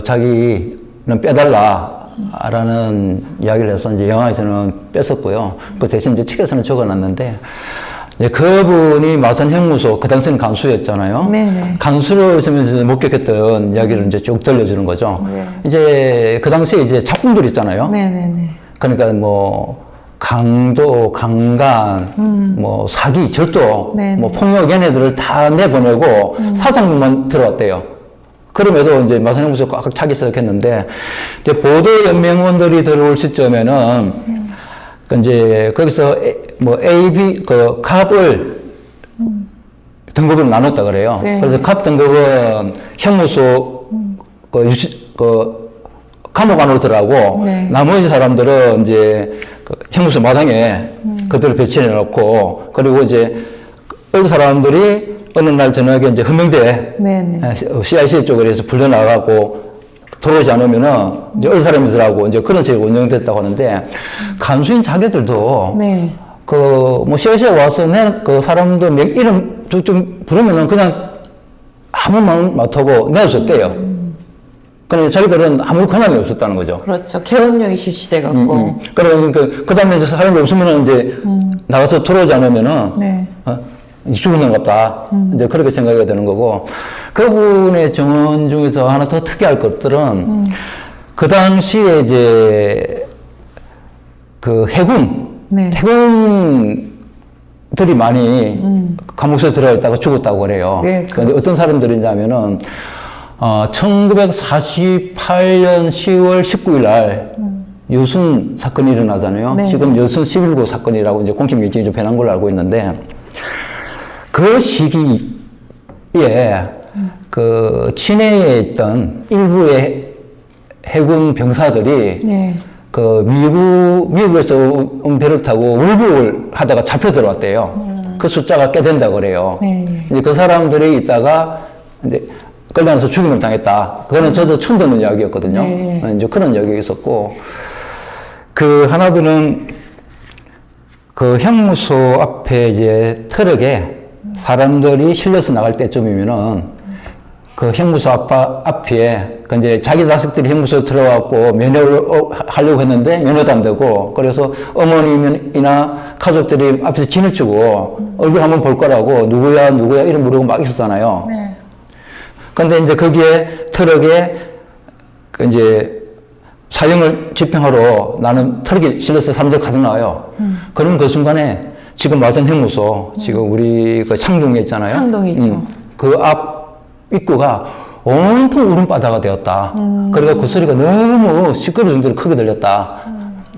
자기는 빼달라라는 이야기를 해서 이제 영화에서는 뺐었고요. 그 대신 이제 책에서는 적어놨는데. 이제 그분이 마산 형무소, 그 당시에는 간수였잖아요. 네네. 간수로 있으면서 목격했던 이야기를 이제 쭉 들려주는 거죠. 네. 이제 그 당시에 이제 작품들 있잖아요. 네네네. 그러니까 뭐 강도, 강간, 뭐 사기, 절도, 네네. 뭐 폭력 얘네들을 다 내보내고 사상문만 들어왔대요. 그럼에도 이제 마산 형무소 꽉 차기 시작했는데 이제 보도연맹원들이 들어올 시점에는 이제 거기서 뭐 A, B 갑을 등급으로 나눴다 그래요. 네. 그래서 갑 등급은 형무소 감옥 안으로 들어가고 네. 나머지 사람들은 이제 형무소 마당에 그들을 배치해 놓고 그리고 이제 어린 사람들이 어느 날 저녁에 이제 헌명대에 네네. CIC 쪽으로 해서 불려나가고 들어오지 않으면은 이제 어린 사람들하고 이제 그런 식으로 운영됐다고 하는데 간수인 자기들도 네. 뭐 CIC에 와서 그 사람들 이름 좀 부르면은 그냥 아무 말 못하고 내줬대요. 그러니까 자기들은 아무 권한이 없었다는 거죠. 그렇죠. 계엄령이 실시돼갖고. 그러니까 그 다음에 이제 사람이 없으면은 이제 나가서 들어오지 않으면은 네. 이제 죽는 것 같다. 이제 그렇게 생각이 되는 거고, 그분의 정원 중에서 하나 더 특이할 것들은 그 당시에 이제 그 네. 해군들이 많이 감옥소에 들어가 있다가 죽었다고 그래요. 네, 그런데 어떤 사람들이냐면은 1948년 10월 19일 날 여순 사건이 일어나잖아요. 네. 지금 여순 11구 사건이라고 이제 공식 명칭이 좀 변한 걸로 알고 있는데, 그 시기에 그 친해에 있던 일부의 해군 병사들이 네. 그 미국에서 온 배를 타고 월북을 하다가 잡혀 들어왔대요. 그 숫자가 꽤 된다고 그래요. 네. 이제 그 사람들이 있다가 이제 끌려나서 죽임을 당했다. 그거는 저도 처음 듣는 이야기였거든요. 네. 이제 그런 이야기가 있었고, 그 하나들은 그 형무소 앞에 이제 트럭에 사람들이 실려서 나갈 때쯤이면은 그 형무소 앞에 그 이제 자기 자식들이 형무소에 들어왔고 면회를 하려고 했는데 면회도 안 되고, 그래서 어머님이나 가족들이 앞에서 진을 치고 얼굴 한번 볼 거라고 누구야 이름 물어보고 막 있었잖아요. 네. 근데 이제 거기에 트럭에 그 이제 사형을 집행하러 나는 트럭에 실려서 사람들 가득 나와요. 그러면 그 순간에 지금 마산 형무소, 지금 우리 그 창동에 있잖아요. 창동이죠. 그 앞 입구가 온통 울음바다가 되었다. 그러니까 그 소리가 너무 시끄러울 정도로 크게 들렸다.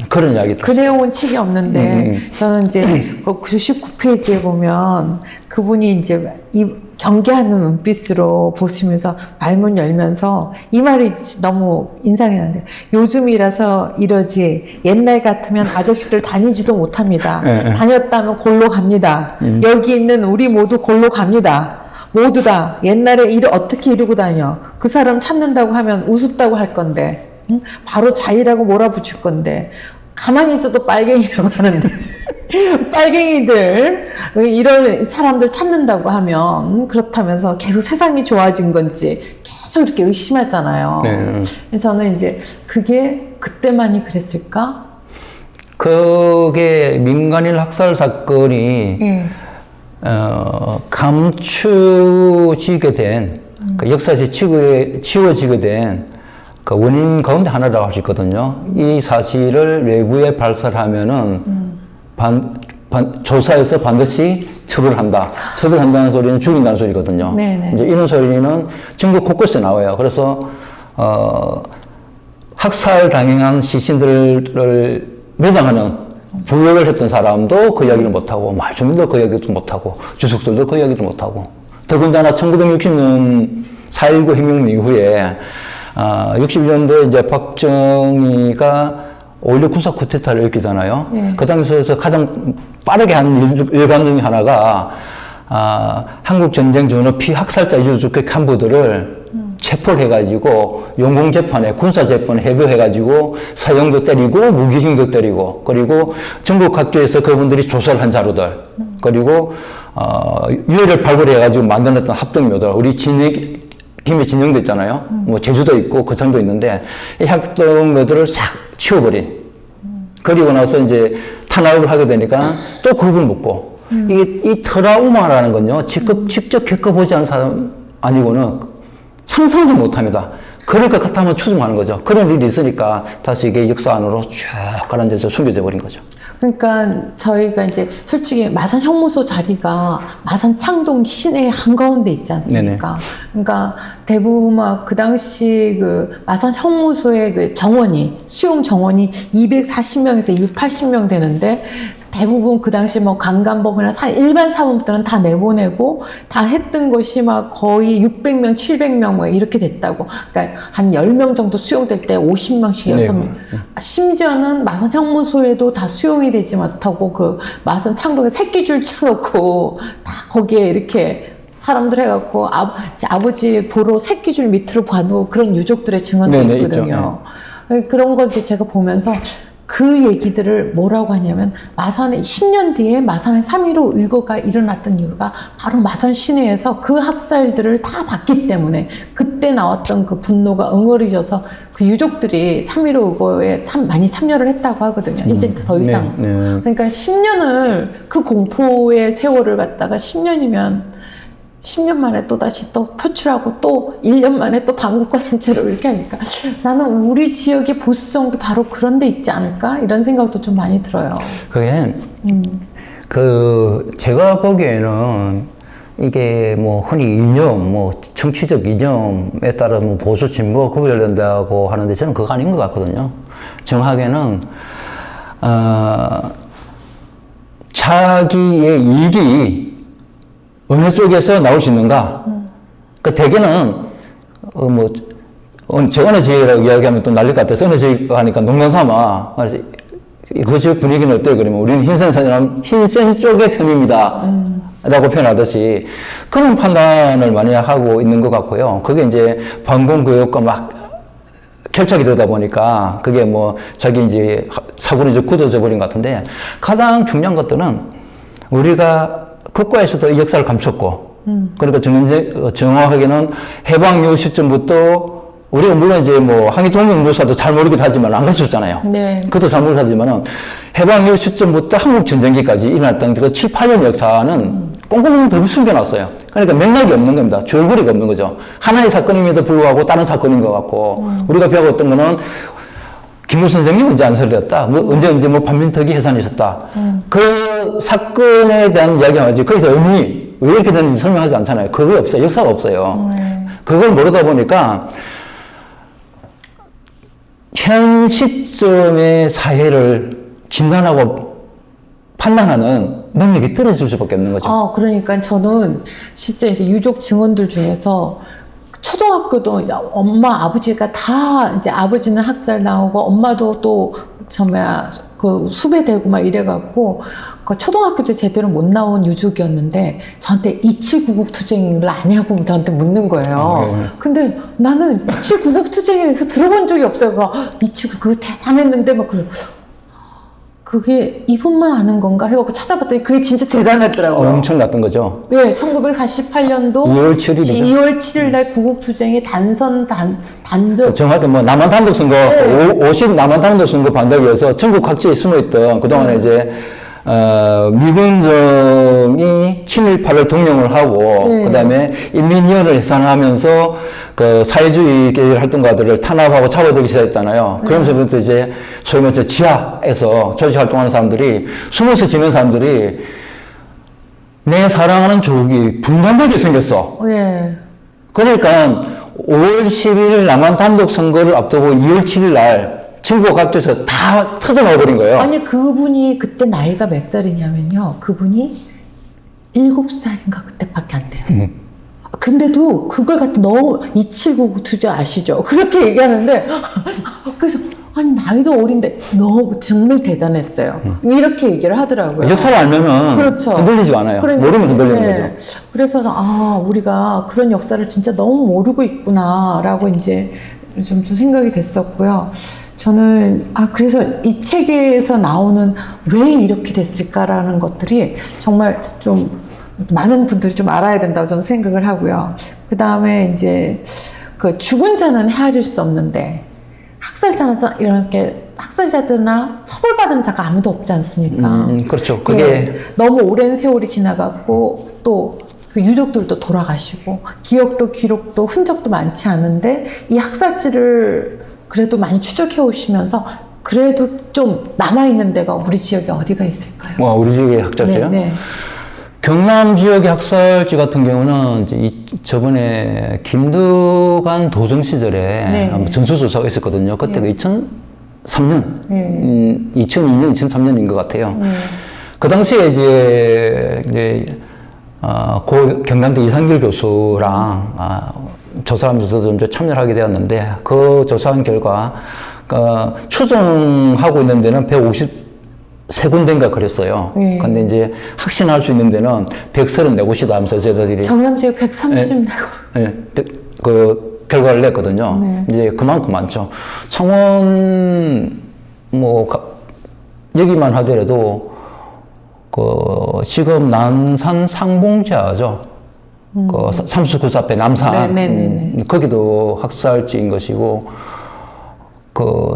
그런 이야기. 그 내용은 책이 없는데 저는 이제 99페이지에 보면 그분이 이제 이 경계하는 눈빛으로 보시면서 말문 열면서 이 말이 너무 인상이 나는데, 요즘이라서 이러지 옛날 같으면 아저씨들 다니지도 못합니다. 다녔다면 골로 갑니다. 여기 있는 우리 모두 골로 갑니다. 모두 다 옛날에 일을 어떻게 이루고 다녀. 그 사람 찾는다고 하면 우습다고 할 건데, 응? 바로 자의라고 몰아붙일 건데, 가만히 있어도 빨갱이라고 하는데 빨갱이들 이런 사람들 찾는다고 하면 그렇다면서 계속 세상이 좋아진 건지 계속 이렇게 의심하잖아요. 네. 저는 이제 그게 그때만이 그랬을까? 그게 민간인 학살 사건이 네. 감추지게 된, 그 역사에서 지워지게 된 그 원인 가운데 하나라고 할 수 있거든요. 이 사실을 외부에 발설하면은 조사해서 반드시 처벌한다. 처벌한다는 소리는 죽인다는 소리거든요. 네네. 이제 이런 소리는 전국 곳곳에 나와요. 그래서 학살 당한 시신들을 매장하는 부역을 했던 사람도 그 이야기를 못하고, 말주민도 그 이야기도 못하고, 주석들도 그 이야기도 못하고, 더군다나 1960년 4.19 혁명 이후에 61년도에 이제 박정희가 5.16 군사 쿠데타를 일으키잖아요. 네. 그 당시에서 가장 빠르게 한 일관 중에 하나가 한국 전쟁 전후 피학살자 유족의 간부들을 체포를 해가지고 용공재판에, 군사재판에 회부해가지고 사형도 때리고 무기징도 때리고, 그리고 전국 각지에서 그분들이 조사를 한 자료들, 그리고 유해를 발굴해가지고 만들었던 합동묘들, 우리 김해 진영도 있잖아요. 뭐 제주도 있고 거창도 있는데 이 합동묘들을 싹 치워버린. 그리고 나서 이제 탄압을 하게 되니까 또 그걸 묻고, 이 트라우마라는 건요, 직접 겪어보지 않은 사람 아니고는 상상도 못합니다. 그럴 것 같으면 추정하는 거죠. 그런 일이 있으니까 다시 이게 역사 안으로 쫙 가라앉아서 숨겨져 버린 거죠. 그러니까 저희가 이제 솔직히 마산 형무소 자리가 마산 창동 시내 한가운데 있지 않습니까? 네네. 그러니까 대부분 막 그 당시 그 마산 형무소의 그 정원이, 수용 정원이 240명에서 280명 되는데 대부분 그 당시 뭐 강간범이나 일반 사범들은 다 내보내고 다 했던 것이 막 거의 600명, 700명 막 이렇게 됐다고. 그러니까 한 10명 정도 수용될 때 50명씩 6명. 심지어는 마산 형무소에도 다 수용이 되지 못하고 그 마산 창동에 새끼줄 쳐놓고 다 거기에 이렇게 사람들 해갖고 아버지 보러 새끼줄 밑으로 봐놓은 그런 유족들의 증언도 있거든요. 그런 걸 이제 제가 보면서 그 얘기들을 뭐라고 하냐면 마산에 10년 뒤에 마산에 3.15 의거가 일어났던 이유가 바로 마산 시내에서 그 학살들을 다 봤기 때문에 그때 나왔던 그 분노가 응어리져서 그 유족들이 3.15 의거에 참 많이 참여를 했다고 하거든요. 이제 더 이상. 그러니까 10년을 그 공포의 세월을 갖다가 10년이면 10년 만에 또다시 또 표출하고 또 1년 만에 또 반국가 단체로 이렇게 하니까 나는 우리 지역의 보수정도 바로 그런 데 있지 않을까? 이런 생각도 좀 많이 들어요. 그게, 제가 보기에는 이게 뭐 흔히 이념, 뭐 정치적 이념에 따라 뭐 보수 진보 구별된다고 하는데 저는 그거 아닌 것 같거든요. 정확하게는, 자기의 이익이 어느 쪽에서 나올 수 있는가? 그 대개는, 저 어느 지역이라고 이야기하면 또 날릴 것 같아서 어느 지역 하니까 농담 삼아. 그 지역 분위기는 어때요? 그러면 우리는 흰센 쪽의 편입니다. 라고 표현하듯이 그런 판단을 많이 하고 있는 것 같고요. 그게 이제 반공교육과 막 결착이 되다 보니까 그게 뭐 자기 이제 사고는 이제 굳어져 버린 것 같은데 가장 중요한 것들은 우리가 국가에서도 역사를 감췄고, 그러니까 정확하게는 해방 이후 시점부터 우리가 물론 이제 뭐 항해동맹무사도 잘 모르기도 하지만 안 가르쳤잖아요. 네. 그것도 잘 모르기도 하지만은 해방 이후 시점부터 한국 전쟁기까지 일어났던 그 7, 8년 역사는 꽁꽁 더 숨겨놨어요. 그러니까 맥락이 없는 겁니다. 줄거리가 없는 거죠. 하나의 사건임에도 불구하고 다른 사건인 것 같고, 우리가 배웠던 거는 김구 선생님 언제 안설되었다? 언제 뭐 반민특위 해산이 있었다? 그 사건에 대한 이야기가 하지. 거기서 의미, 왜 이렇게 되는지 설명하지 않잖아요. 그게 없어요. 역사가 없어요. 그걸 모르다 보니까 현 시점의 사회를 진단하고 판단하는 능력이 떨어질 수밖에 없는 거죠. 그러니까 저는 실제 이제 유족 증언들 중에서 초등학교도 엄마, 아버지가 다 이제 아버지는 학살 나오고 엄마도 또 그 수배되고 막 이래갖고 그 초등학교 때 제대로 못 나온 유족이었는데 저한테 2799 투쟁을 아냐고 저한테 묻는 거예요. 근데 나는 2799 투쟁에 대해서 들어본 적이 없어요. 2799 그거 대단했는데 막 그게 이분만 아는 건가 해갖고 찾아봤더니 그게 진짜 대단했더라고요. 엄청났던 거죠. 네, 1948년도 2월 7일이죠. 2월 7일 날 구국투쟁이 단전. 정확히 뭐 남한 단독 선거, 50 남한 단독 선거 반대하기 위해서 전국 각지에 숨어있던 그동안에 이제 미군정이 친일파를 동용을 하고, 그 다음에 인민위원회를 해산하면서 그 사회주의 활동가들을 탄압하고 잡아들기 시작했잖아요. 그러면서부터 이제 소위 말해서 지하에서 조직 활동하는 사람들이, 숨어서 지낸 사람들이 내 사랑하는 조국이 분단되게 생겼어. 그러니까 5월 10일 남한 단독 선거를 앞두고 2월 7일 날 전국 각지에서 다 터져나와버린 거예요. 아니, 그분이 그때 나이가 몇 살이냐면요. 그분이 7살인가 그때밖에 안 돼요. 근데도 그걸 갖다 너무 2799 투쟁 아시죠? 그렇게 얘기하는데 그래서 아니 나이도 어린데 너무 정말 대단했어요. 이렇게 얘기를 하더라고요. 역사를 알면은 그렇죠. 흔들리지가 않아요. 그러니까, 모르면 흔들리는 거죠. 그래서 우리가 그런 역사를 진짜 너무 모르고 있구나라고 이제 좀 생각이 됐었고요. 저는 그래서 이 책에서 나오는 왜 이렇게 됐을까라는 것들이 정말 좀 많은 분들이 좀 알아야 된다고 저는 생각을 하고요. 그 다음에 이제 그 죽은 자는 헤아릴 수 없는데 학살자는 이렇게 학살자들이나 처벌받은 자가 아무도 없지 않습니까? 그렇죠. 그게 너무 오랜 세월이 지나갔고 또 그 유족들도 돌아가시고 기억도 기록도 흔적도 많지 않은데 이 학살지를 그래도 많이 추적해 오시면서 그래도 좀 남아있는 데가 우리 지역에 어디가 있을까요? 우리 지역의 학살지요? 네. 경남 지역의 학살지 같은 경우는 이제 저번에 김두관 도정 시절에 전수조사가 있었거든요. 그때가 2003년, 2002년, 2003년인 것 같아요. 그 당시에 이제 고 경남대 이상길 교수랑 조사하면서 좀 참여를 하게 되었는데, 그 조사한 결과 추정하고 있는 데는 153군데인가 그랬어요. 근데 이제 확신할 수 있는 데는 134곳이다 하면서 저희들이 경남지역 130. 그 결과를 냈거든요. 네. 이제 그만큼 많죠. 창원 여기만 하더라도 지금 남산 상봉자죠. 그 삼수구사 앞에 남산 거기도 학살지인 것이고,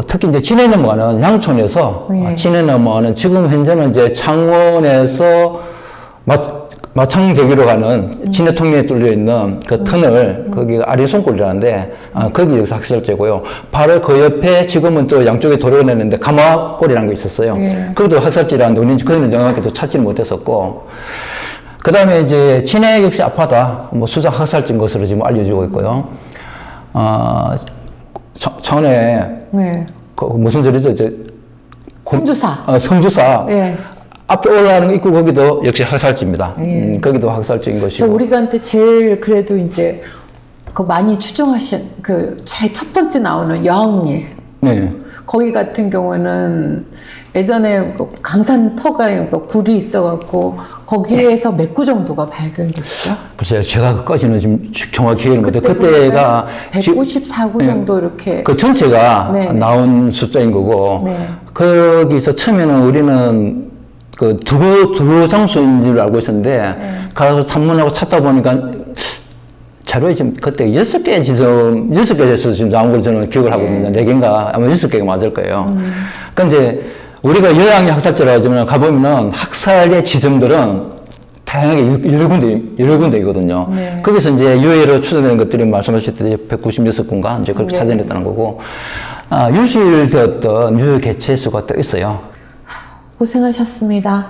특히 이제 진해 넘어가는 양촌에서 진해 넘어가는 지금 현재는 이제 창원에서 마창대교로 가는 진해통로에 뚫려 있는 그 터널, 거기가 아리송골이라는데, 거기 여기서 학살제고요. 바로 그 옆에 지금은 또 양쪽에 도로가 내는데 가마골이라는 거 있었어요. 거기도 학살지라는데 우리는 거기는 정확하게 또 찾지를 못했었고, 그 다음에 이제 진해 역시 아파다, 수작 학살지인 것으로 지금 알려지고 있고요. 전에 무슨 절이죠? 성주사. 성주사. 앞에 올라가는 입구 거기도 역시 학살지입니다. 거기도 학살지인 것이고. 우리한테 제일 그래도 이제 많이 추정하신 제일 첫 번째 나오는 여왕리. 네. 거기 같은 경우는 예전에 강산 터가 굴이 있어갖고 거기에서 몇 구 정도가 발견됐죠? 글쎄요, 제가 그까지는 지금 정확히 기억을 못해요. 그때가 194구 정도 이렇게. 그 전체가 나온 숫자인 거고, 거기서 처음에는 우리는 두 장소인 줄 알고 있었는데, 가서 탐문하고 찾다 보니까 자료에 지금 그때 6개에서 지금 나온 걸 저는 기억을 하고 있습니다. 4개인가, 아마 6개가 맞을 거예요. 근데 우리가 여왕리 학살지라고 하지만 가보면은 학살의 지점들은 다양하게 여러 군데이거든요. 거기서 이제 유해로 추정되는 것들이 말씀하셨듯이 196군가 이제 그렇게 찾아냈다는 거고, 유실되었던 유해 개체 수가 또 있어요. 고생하셨습니다.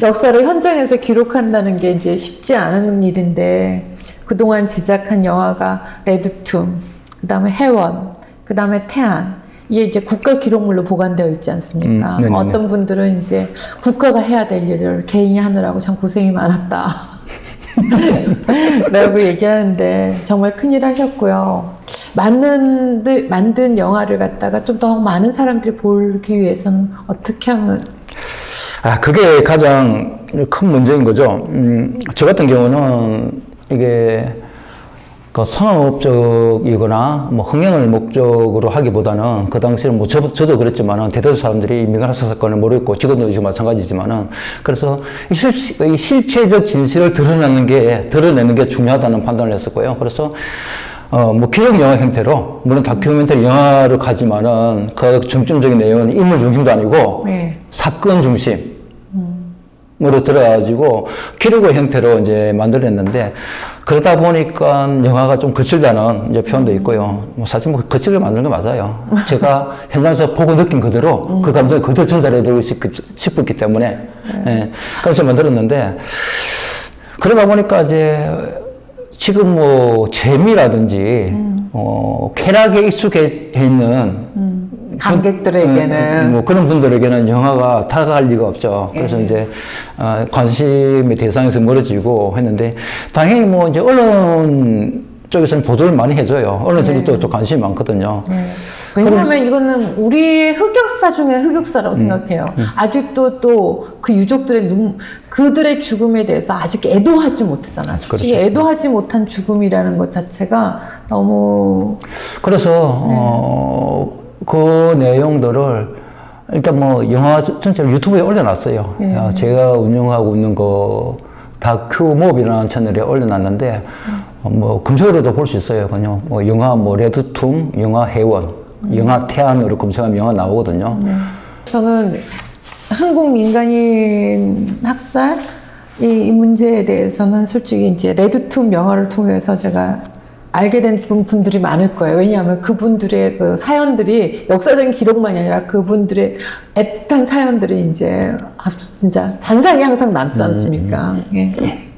역사를 현장에서 기록한다는 게 이제 쉽지 않은 일인데, 그동안 제작한 영화가 레드툼, 그 다음에 해원, 그 다음에 태안, 이게 이제 국가 기록물로 보관되어 있지 않습니까? 어떤 분들은 이제 국가가 해야 될 일을 개인이 하느라고 참 고생이 많았다. 라고 얘기하는데, 정말 큰일 하셨고요. 만든 영화를 갖다가 좀 더 많은 사람들이 보기 위해서는 어떻게 하면? 그게 가장 큰 문제인 거죠. 저 같은 경우는 이게 상업적이거나 흥행을 목적으로 하기보다는, 그 당시에는 저도 그랬지만은 대다수 사람들이 민간학살 사건을 모르겠고, 지금도 이제 마찬가지지만은, 그래서 이 실체적 진실을 드러내는 게 중요하다는 판단을 했었고요. 그래서 기록 영화 형태로, 물론 다큐멘터리 영화로 가지만은 그 중점적인 내용은 인물 중심도 아니고 사건 중심. 으로 들어가지고 기록의 형태로 이제 만들어냈는데, 그러다 보니까 영화가 좀 거칠다는 이제 표현도 있고요. 사실 거칠게 만든 게 맞아요. 제가 현장에서 보고 느낀 그대로 그 감정을 그대로 전달해드리고 싶었기 때문에 그래서 만들었는데, 그러다 보니까 이제 지금 재미라든지 쾌락에 익숙해 있는 관객들에게는 그런 분들에게는 영화가 다가갈 리가 없죠. 그래서 이제 관심의 대상에서 멀어지고 했는데, 당연히 이제 언론 쪽에서는 보도를 많이 해줘요. 언론들이 또 관심이 많거든요. 왜냐하면 이거는 우리 흑역사 중에 흑역사라고 생각해요. 아직도 또 그 유족들의 그들의 죽음에 대해서 아직 애도하지 못했잖아요. 솔직히 애도하지 못한 죽음이라는 것 자체가 너무. 그래서 그 내용들을 일단 영화 전체를 유튜브에 올려놨어요. 제가 운영하고 있는 다큐몹이라는 채널에 올려놨는데, 검색으로도 볼 수 있어요. 그냥 영화 레드툼, 영화 해원, 영화 태안으로 검색하면 영화 나오거든요. 저는 한국 민간인 학살 이 문제에 대해서는 솔직히 이제 레드툼 영화를 통해서 제가 알게 된 분들이 많을 거예요. 왜냐하면 그분들의 그 사연들이 역사적인 기록만이 아니라 그분들의 애틋한 사연들이 이제 진짜 잔상이 항상 남지 않습니까?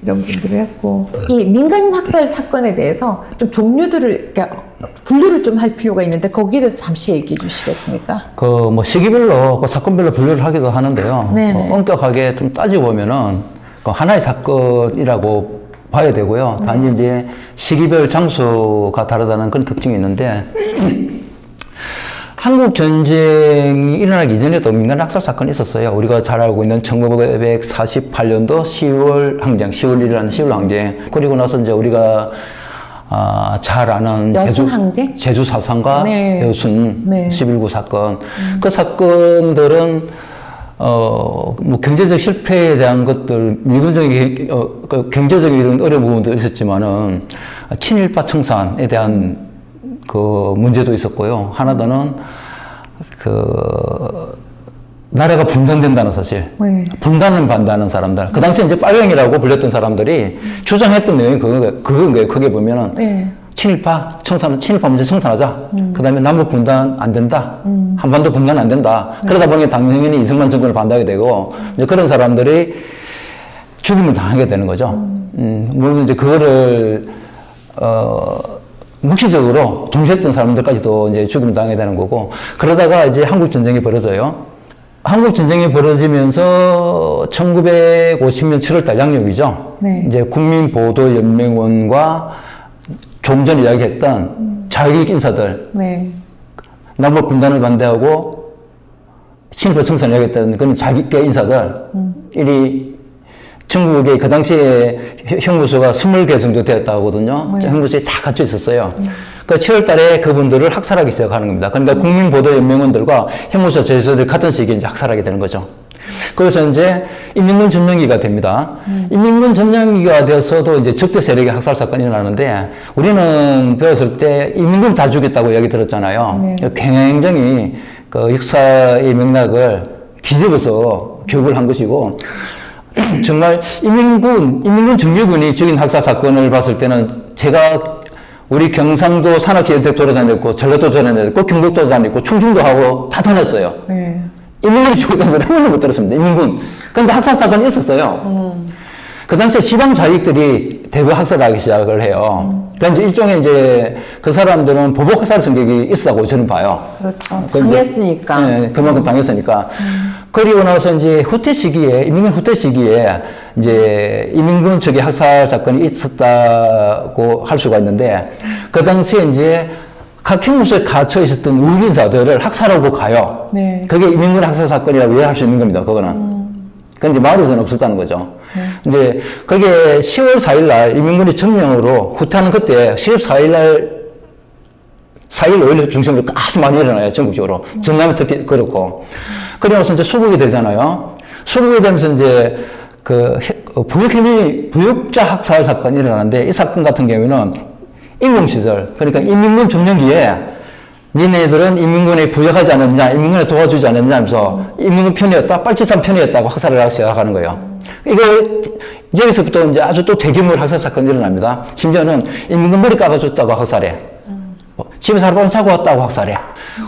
이런 분들을 했고 이 민간 학살 사건에 대해서 좀 종류들을 그러니까 분류를 좀 할 필요가 있는데 거기에 대해서 잠시 얘기해 주시겠습니까? 그 뭐 시기별로 그 사건별로 분류를 하기도 하는데요. 네네. 엄격하게 좀 따지고 보면은 그 하나의 사건이라고 봐야 되고요. 단지 이제 시기별 장소가 다르다는 그런 특징이 있는데 한국 전쟁이 일어나기 이전에도 민간 학살 사건이 있었어요. 우리가 잘 알고 있는 1948년도 10월 항쟁, 10월 1일이라는 10월 항쟁. 그리고 나서 이제 우리가 잘 아는 여순 항쟁? 제주 사상과 네. 여순 네. 11.9 사건. 그 사건들은 뭐 경제적 실패에 대한 것들, 미군적인 그 경제적인 이런 어려운 부분도 있었지만은 친일파 청산에 대한 그 문제도 있었고요. 하나 더는 그 나라가 분단된다는 사실, 네. 분단을 반대하는 사람들. 그 당시에 이제 빨갱이라고 불렸던 사람들이 주장했던 내용이 그건 거예요. 크게 보면은 네. 친일파 청산, 친일파 문제 청산하자. 그다음에 남북 분단 안 된다. 한반도 분단 안 된다. 그러다 보니 당연히 이승만 정권을 반대하게 되고 이제 그런 사람들이 죽임을 당하게 되는 거죠. 물론 이제 그거를 묵시적으로 동시했던 사람들까지도 이제 죽임을 당하게 되는 거고 그러다가 이제 한국 전쟁이 벌어져요. 한국 전쟁이 벌어지면서 1950년 7월달 양력이죠. 네. 이제 국민보도연맹원과 조금 전에 이야기했던 자유익 인사들, 네. 남북 분단을 반대하고 친일파 청산을 이야기했던 그런 자기계 인사들, 일이 전국에 그 당시에 형무소가 20개 정도 되었다고 하거든요. 네. 형무소에 다 갇혀 있었어요. 그 7월 달에 그분들을 학살하기 시작하는 겁니다. 그러니까 국민보도연맹원들과 형무소 제소들 같은 시기에 이제 학살하게 되는 거죠. 그래서 이제 인민군 점령기가 됩니다. 인민군 점령기가 되어서도 이제 적대 세력의 학살 사건이 일어나는데 우리는 배웠을 때 인민군 다 죽였다고 이야기 들었잖아요. 네. 굉장히 그 역사의 맥락을 뒤집어서 교육을 한 것이고 정말 인민군 정규군이 죽인 학살 사건을 봤을 때는 제가 우리 경상도 산악지대도 돌아다녔고 전라도 돌아다녔고 경북도 돌아다녔고 충청도 하고 다 다녔어요. 네. 인민군이 죽었다는 소리 한 번도 못 들었습니다. 인민군. 그런데 학살 사건이 있었어요. 그 당시에 지방 자익들이 대거 학살하기 시작을 해요. 그러니까 이제 일종의 이제 그 사람들은 보복 학살 성격이 있었다고 저는 봐요. 그렇죠. 그 이제- 당했으니까. 네, 그만큼 당했으니까. 그리고 나서 이제 후퇴 시기에, 인민군 후퇴 시기에 이제 인민군 측의 학살 사건이 있었다고 할 수가 있는데 그 당시에 이제 각 형무소에 갇혀 있었던 우익인사들을 학살하고 가요. 네. 그게 인민군 학살 사건이라고 이해할 수 있는 겁니다. 그거는. 그건 이제 마을에서는 없었다는 거죠. 이제 그게 10월 4일 날 인민군이 점령으로 후퇴하는 그때 10월 4일 날 4일 5일 중심으로 아주 많이 일어나요. 전국적으로. 전남에 특히 그렇고. 그러면서 이제 수복이 되잖아요. 수복이 되면서 이제 부역자 학살 사건이 일어나는데 이 사건 같은 경우에는 인공시설, 그러니까 인민군 점령기에 니네들은 인민군에 부역하지 않았냐, 인민군에 도와주지 않았냐 하면서 인민군 편이었다, 빨치산 편이었다고 학살을 하기 시작하는 거예요. 이거, 여기서부터 이제 아주 또 대규모 학살 사건이 일어납니다. 심지어는 인민군 머리 깎아줬다고 학살해. 집에서 하룻밤 자고 왔다고 학살해.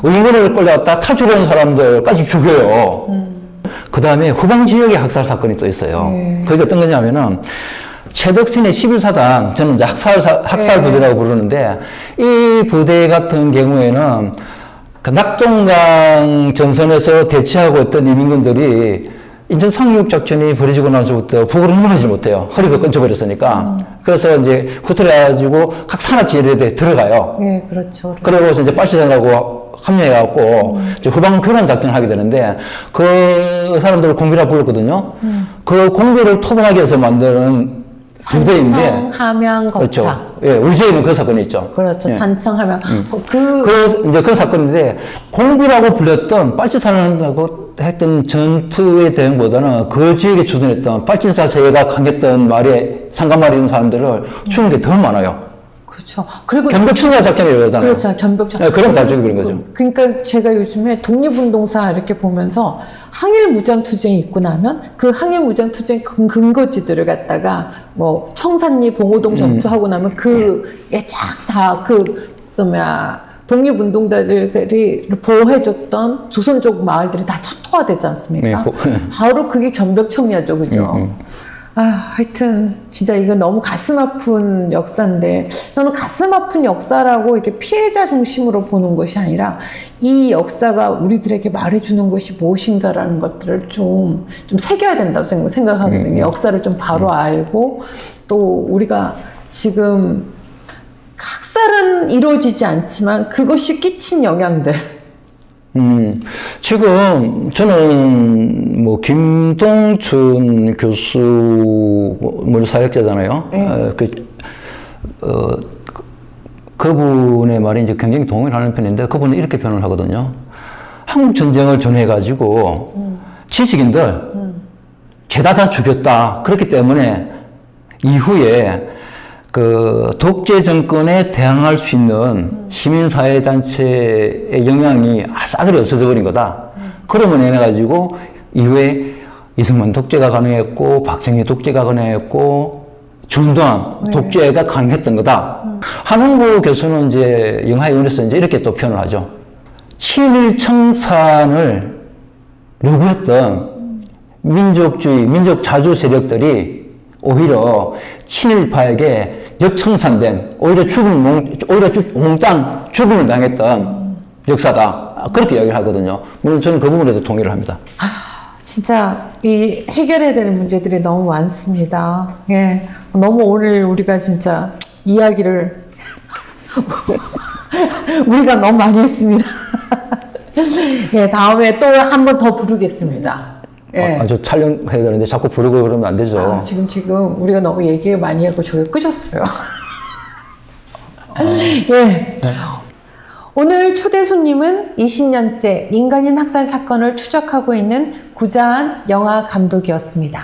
의문을 끌려왔다 탈출하는 사람들까지 죽여요. 그 다음에 후방 지역의 학살 사건이 또 있어요. 그게 어떤 거냐면은 최덕신의 11사단, 저는 이제 학살 부대라고 부르는데, 이 부대 같은 경우에는 그 낙동강 전선에서 대치하고 있던 인민군들이 인천 상륙 작전이 벌어지고 나서부터 북으로 넘어가지 못해요. 허리가 끊겨버렸으니까. 그래서 이제 후퇴를 해가지고 각 산악지대에 들어가요. 네, 그렇죠. 그러고서 이제 빨치산하고 합류해갖고 이제 후방 교란 작전을 하게 되는데 그 사람들을 공비라 불렀거든요. 그 공비를 토벌하기 위해서 만드는 부대인데. 산청, 함양, 거창. 그렇죠. 예, 우리 지역에는 그 사건이 있죠. 그렇죠. 예. 산청, 함양. 이제 그 사건인데, 공비라고 불렸던 빨치산하고 했던 전투의 대응보다는 그 지역에 주둔했던 빨치산 세가 강했던 말에, 상간말이 있는 사람들을 죽은 게 더 많아요. 그렇죠. 그리고 경벽충사 작전이라고 하잖아요. 그렇죠. 견벽창. 네, 그럼 다 죽여버린 거죠. 그러니까 제가 요즘에 독립운동사 이렇게 보면서 항일 무장투쟁이 있고 나면 그 항일 무장투쟁 근거지들을 갖다가 뭐 청산리 봉오동 전투하고 나면 그게 독립운동자들이 보호해줬던 조선족 마을들이 다 초토화되지 않습니까? 네, 바로 그게 견벽청이죠, 그죠? 하여튼 진짜 이건 너무 가슴 아픈 역사인데 저는 가슴 아픈 역사라고 이렇게 피해자 중심으로 보는 것이 아니라 이 역사가 우리들에게 말해주는 것이 무엇인가라는 것들을 좀 새겨야 된다고 생각하거든요. 역사를 좀 바로 알고 또 우리가 지금 학살은 이루어지지 않지만 그것이 끼친 영향들. 지금 저는 뭐 김동춘 교수 사역자잖아요. 네. 그분의 말에 이제 굉장히 동의를 하는 편인데 그분은 이렇게 표현을 하거든요. 한국 전쟁을 전해가지고 지식인들 죄다 다 죽였다. 그렇기 때문에 이후에 그 독재 정권에 대항할 수 있는 시민사회단체의 영향이 싸그리 없어져 버린 거다. 그러면 해가지고 이후에 이승만 독재가 가능했고, 박정희 독재가 가능했고, 전두환 독재가 가능했던 거다. 한홍구 교수는 이제 영화위원회에서 이제 이렇게 또 표현을 하죠. 친일 청산을 요구했던 민족주의, 민족 자주 세력들이 오히려 친일파에게 역청산된 오히려 몽땅 죽음을 당했던 역사다. 그렇게 이야기를 하거든요. 물론 저는 그 부분에도 동의를 합니다. 진짜 이 해결해야 될 문제들이 너무 많습니다. 예, 너무 오늘 우리가 진짜 이야기를 우리가 너무 많이 했습니다. 예, 다음에 또 한 번 더 부르겠습니다. 예. 저 촬영해야 되는데 자꾸 부르고 그러면 안 되죠. 지금 우리가 너무 얘기 많이 하고 저게 끄셨어요. 예. 네. 오늘 초대 손님은 20년째 민간인 학살 사건을 추적하고 있는 구자한 영화 감독이었습니다.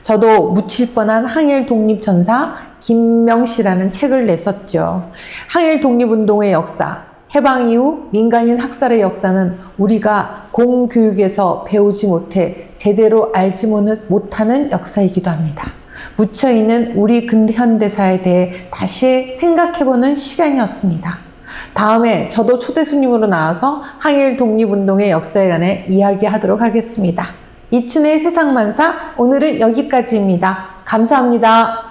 저도 묻힐 뻔한 항일 독립전사 김명씨라는 책을 냈었죠. 항일 독립운동의 역사, 해방 이후 민간인 학살의 역사는 우리가 공교육에서 배우지 못해 제대로 알지 못하는 역사이기도 합니다. 묻혀있는 우리 근현대사에 대해 다시 생각해보는 시간이었습니다. 다음에 저도 초대 손님으로 나와서 항일 독립운동의 역사에 관해 이야기하도록 하겠습니다. 이춘의 세상만사, 오늘은 여기까지입니다. 감사합니다.